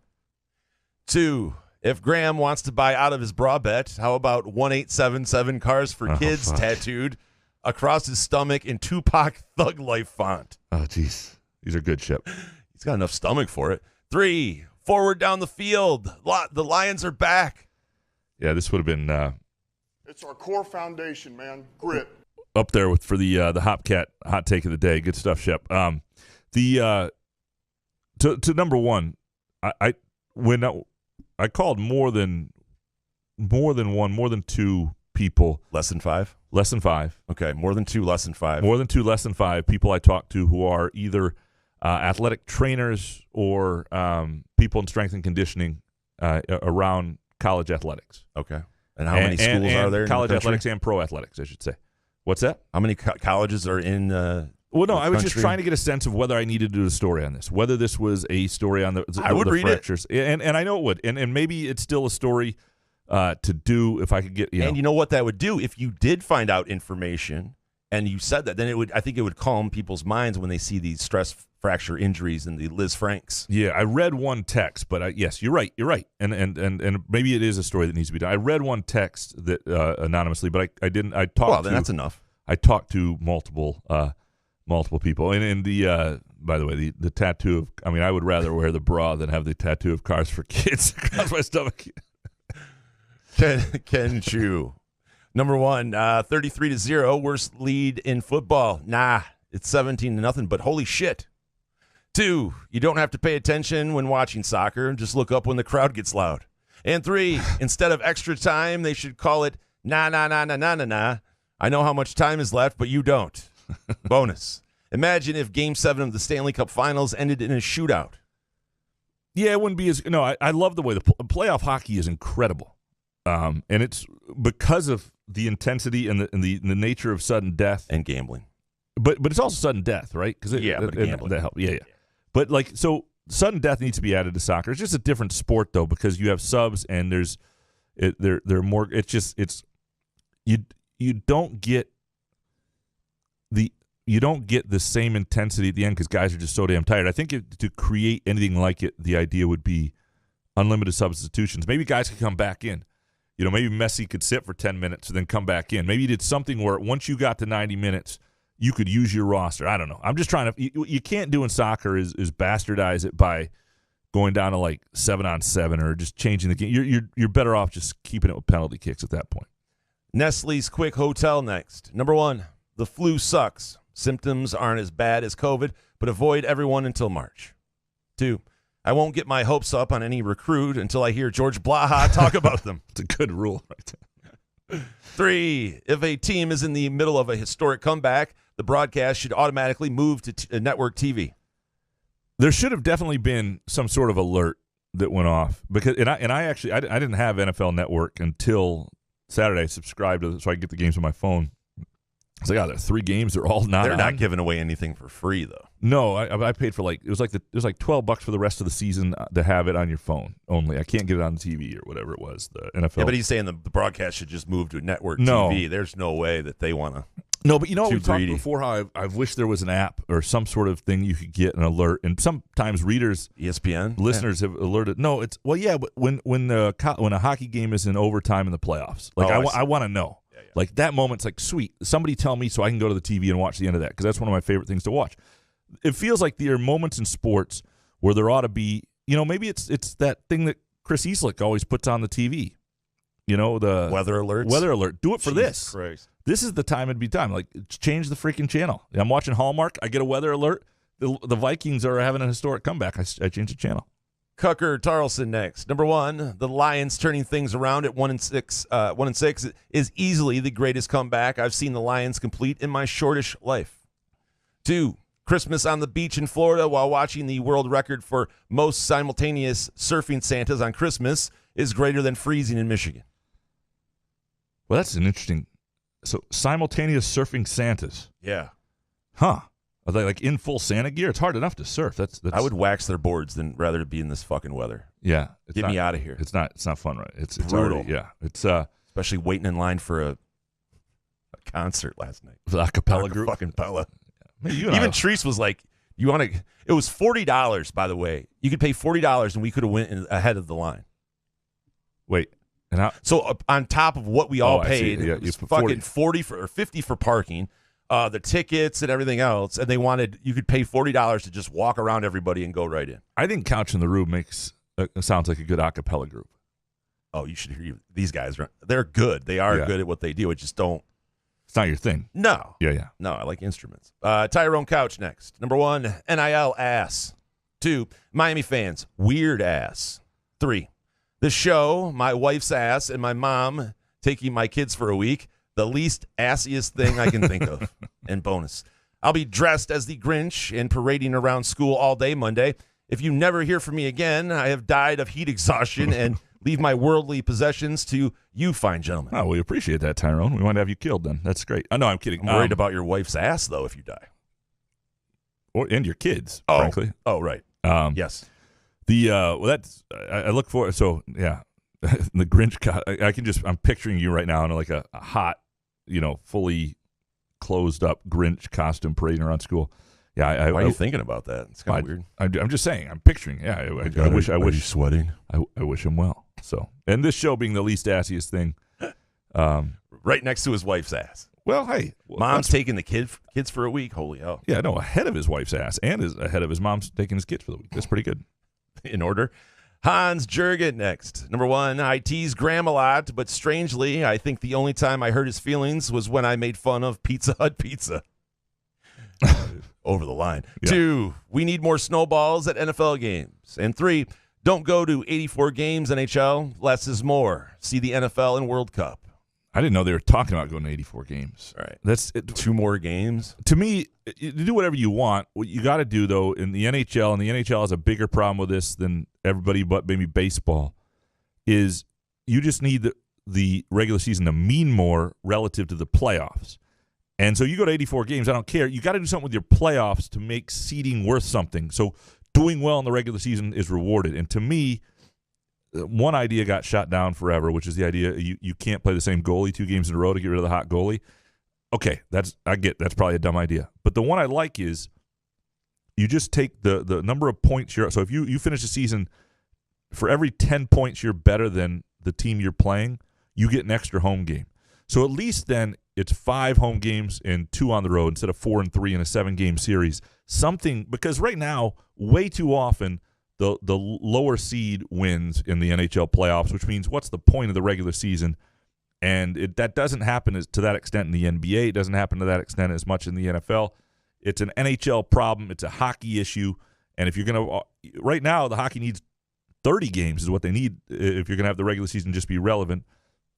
2, if Graham wants to buy out of his bra bet, how about 1877 Cars for Kids tattooed across his stomach in Tupac Thug Life font? Oh, jeez. These are good, Shep. He's got enough stomach for it. 3, forward down the field. The Lions are back. Yeah, this would have been. It's our core foundation, man. Grit. Up there for the Hopcat hot take of the day. Good stuff, Shep. To number 1, I called more than 2 people. Less than 5. Less than 5. Okay, more than 2. Less than 5. More than 2. Less than 5 people I talked to who are either athletic trainers or people in strength and conditioning around college athletics. Okay. And how many schools are there? College athletics and pro athletics, I should say. What's that? How many colleges are in well, no, I was just trying to get a sense of whether I needed to do a story on this, whether this was a story on the fractures. And I know it would. And maybe it's still a story to do if I could get, And you know what that would do? If you did find out information and you said that, then I think it would calm people's minds when they see these stress fracture injuries and the Liz Franks. Yeah, I read one text, but yes, you're right. And maybe it is a story that needs to be done. I read one text that anonymously, but I didn't. I talked. Well, then that's enough. I talked to multiple people, and the by the way, the tattoo of. I mean, I would rather wear the bra than have the tattoo of Cars for Kids across my stomach. Ken Chu, number 1, 33-0, worst lead in football. Nah, it's 17-0, but holy shit. 2, you don't have to pay attention when watching soccer. Just look up when the crowd gets loud. And 3, instead of extra time, they should call it nah. I know how much time is left, but you don't. Bonus. Imagine if Game 7 of the Stanley Cup Finals ended in a shootout. Yeah, it wouldn't be as... No, I love the way the playoff hockey is incredible. And it's because of the intensity and the nature of sudden death. And gambling. But it's also sudden death, right? Because gambling. That helps. Yeah. But so sudden death needs to be added to soccer. It's just a different sport though, because you have subs and they're more. It's you don't get the same intensity at the end because guys are just so damn tired. I think to create anything like it, the idea would be unlimited substitutions. Maybe guys could come back in. Maybe Messi could sit for 10 minutes and then come back in. Maybe you did something where once you got to 90 minutes. you could use your roster. I don't know. I'm just trying to. You can't do in soccer is bastardize it by going down to like 7-on-7 or just changing the game. You're better off just keeping it with penalty kicks at that point. Nestle's Quick Hotel next. Number 1, the flu sucks. Symptoms aren't as bad as COVID, but avoid everyone until March. 2, I won't get my hopes up on any recruit until I hear George Blaha talk about them. It's a good rule right there. 3, if a team is in the middle of a historic comeback, the broadcast should automatically move to network TV. There should have definitely been some sort of alert that went off because, I actually didn't have NFL Network until Saturday. I subscribed to it so I could get the games on my phone. I was like, there are 3 games. They're all not. They're on. not giving away anything for free though. No, I paid for it was like $12 for the rest of the season to have it on your phone only. I can't get it on the TV or whatever it was. The NFL. Yeah, but he's saying the broadcast should just move to network TV. There's no way that they want to. No, but you know what we talked before, how I've wished there was an app or some sort of thing you could get an alert. And sometimes readers, ESPN, listeners have alerted. No, but when a hockey game is in overtime in the playoffs, I want to know. Yeah. Like that moment's like, sweet, somebody tell me so I can go to the TV and watch the end of that because that's one of my favorite things to watch. It feels like there are moments in sports where there ought to be, maybe it's that thing that Chris Easlick always puts on the TV. The weather alerts. Weather alert. Do it for Jesus this. Christ. This is the time it'd be time. Like, change the freaking channel. I'm watching Hallmark. I get a weather alert. The Vikings are having a historic comeback. I change the channel. Cucker Tarleson next. Number 1, the Lions turning things around at 1-6 is easily the greatest comeback I've seen the Lions complete in my shortish life. 2, Christmas on the beach in Florida while watching the world record for most simultaneous surfing Santas on Christmas is greater than freezing in Michigan. Well, that's an interesting. So simultaneous surfing Santas. Yeah. Huh. Are they like in full Santa gear? It's hard enough to surf. That's I would wax their boards than rather be in this fucking weather. Yeah. Get me out of here. It's not fun, right? It's brutal. Already, yeah. It's especially waiting in line for a concert last night. The acapella group. Fucking Pella. Yeah. Even Treese was like, "You want to?" It was $40, by the way. You could pay $40, and we could have went ahead of the line. Wait. So on top of what we all paid, yeah, it was fucking 40 or 50 for parking, the tickets and everything else, and you could pay $40 to just walk around everybody and go right in. I think Couch in the Rube sounds like a good a cappella group. Oh, you should hear these guys. They're good. They are good at what they do. It just don't. It's not your thing. No. Yeah. No, I like instruments. Tyrone Couch next. Number 1, NIL ass. 2, Miami fans, weird ass. 3, the show, my wife's ass, and my mom taking my kids for a week, the least assiest thing I can think of. And bonus, I'll be dressed as the Grinch and parading around school all day Monday. If you never hear from me again, I have died of heat exhaustion and leave my worldly possessions to you fine gentlemen. Oh, we appreciate that, Tyrone. We want to have you killed then. That's great. No, I'm kidding. I'm worried about your wife's ass, though, if you die. And your kids, frankly. Oh, right. Yes. I look for so yeah, the Grinch. I'm picturing you right now in like a hot, fully closed up Grinch costume parading around school. Yeah, why are you thinking about that? It's kind of weird. I'm just saying. I'm picturing. Yeah, I wish. Are you sweating? I wish him well. So, and this show being the least assiest thing, right next to his wife's ass. Well, hey, mom's taking the kids for a week. Holy hell! Yeah, no, ahead of his wife's ass, and is ahead of his mom's taking his kids for the week. That's pretty good. In order. Hans Jurgen next. Number 1, I tease Graham a lot, but strangely, I think the only time I hurt his feelings was when I made fun of Pizza Hut pizza. Over the line. Yeah. 2, we need more snowballs at NFL games. And 3, don't go to 84 games, NHL. Less is more. See the NFL and World Cup. I didn't know they were talking about going to 84 games. All right. That's it. 2 more games. To me, you do whatever you want. What you got to do, though, in the NHL, and the NHL has a bigger problem with this than everybody but maybe baseball, is you just need the regular season to mean more relative to the playoffs. And so you go to 84 games, I don't care. You got to do something with your playoffs to make seeding worth something. So doing well in the regular season is rewarded. And to me, one idea got shot down forever, which is the idea you can't play the same goalie 2 games in a row to get rid of the hot goalie. Okay, that's probably a dumb idea. But the one I like is you just take the number of points so if you finish the season, for every 10 points you're better than the team you're playing, you get an extra home game. So at least then it's 5 home games and 2 on the road instead of 4 and 3 in a 7-game series. Something, because right now, way too often, the lower seed wins in the NHL playoffs, which means what's the point of the regular season? And that doesn't happen to that extent in the NBA. It doesn't happen to that extent as much in the NFL. It's an NHL problem. It's a hockey issue. And if you're going to – right now, the hockey needs 30 games is what they need if you're going to have the regular season just be relevant.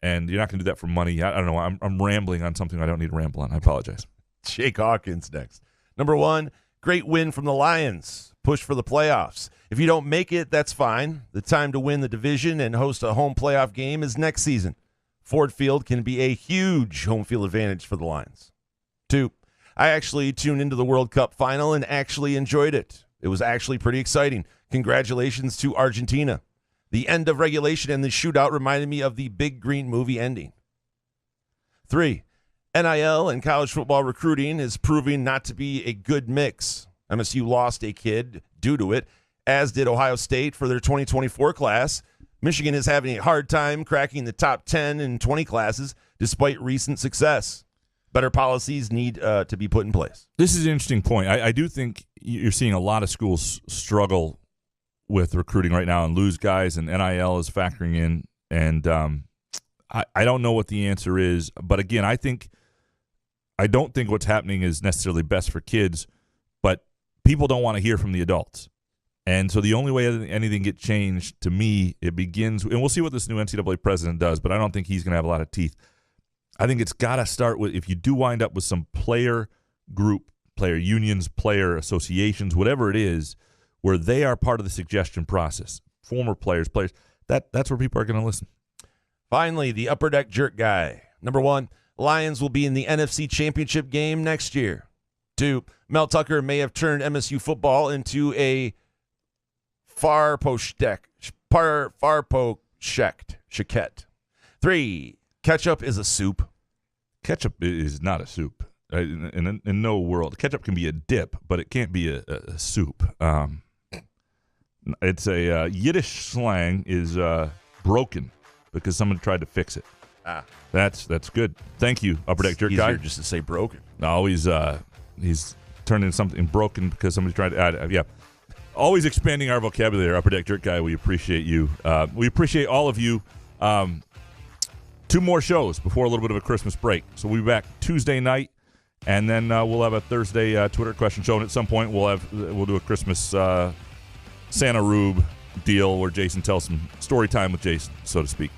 And you're not going to do that for money. I don't know. I'm rambling on something I don't need to ramble on. I apologize. Jake Hawkins next. Number 1, great win from the Lions. Push for the playoffs. If you don't make it, that's fine. The time to win the division and host a home playoff game is next season. Ford Field can be a huge home field advantage for the Lions. 2, I actually tuned into the World Cup final and actually enjoyed it. It was actually pretty exciting. Congratulations to Argentina. The end of regulation and the shootout reminded me of the Big Green movie ending. 3, NIL and college football recruiting is proving not to be a good mix. MSU lost a kid due to it, as did Ohio State for their 2024 class. Michigan is having a hard time cracking the top 10 and 20 classes despite recent success. Better policies need to be put in place. This is an interesting point. I do think you're seeing a lot of schools struggle with recruiting right now and lose guys, and NIL is factoring in. And I don't know what the answer is. But, again, I don't think what's happening is necessarily best for kids, but people don't want to hear from the adults. And so the only way anything gets changed, to me, it begins, and we'll see what this new NCAA president does, but I don't think he's going to have a lot of teeth. I think it's got to start with, if you do wind up with some player group, player unions, player associations, whatever it is, where they are part of the suggestion process, former players, that's where people are going to listen. Finally, the Upper Deck Jerk Guy. Number 1, Lions will be in the NFC Championship game next year. 2, Mel Tucker may have turned MSU football into a Farposhekt. 3, ketchup is a soup. Ketchup is not a soup. In no world. Ketchup can be a dip, but it can't be a soup. It's a Yiddish slang is broken because someone tried to fix it. That's good. Thank you, Upper Deck Jerk Guy. Easier just to say broken. No, he's turned into something broken because somebody tried to add. Yeah. Always expanding our vocabulary, Upper Deck Jerk Guy. We appreciate you. We appreciate all of you. 2 more shows before a little bit of a Christmas break. So we'll be back Tuesday night, and then we'll have a Thursday Twitter question show. And at some point, we'll do a Christmas Santa Rube deal where Jason tells some story time with Jason, so to speak.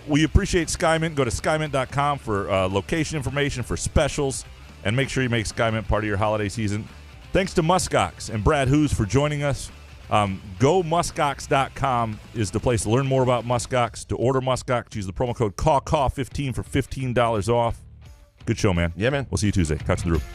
We appreciate Skymint. Go to skymint.com for location information, for specials, and make sure you make Skymint part of your holiday season. Thanks to Muskox and Brad Hughes for joining us. GoMuskox.com is the place to learn more about Muskox. To order Muskox, use the promo code CAW15 for $15 off. Good show, man. Yeah, man. We'll see you Tuesday. Catch the roof.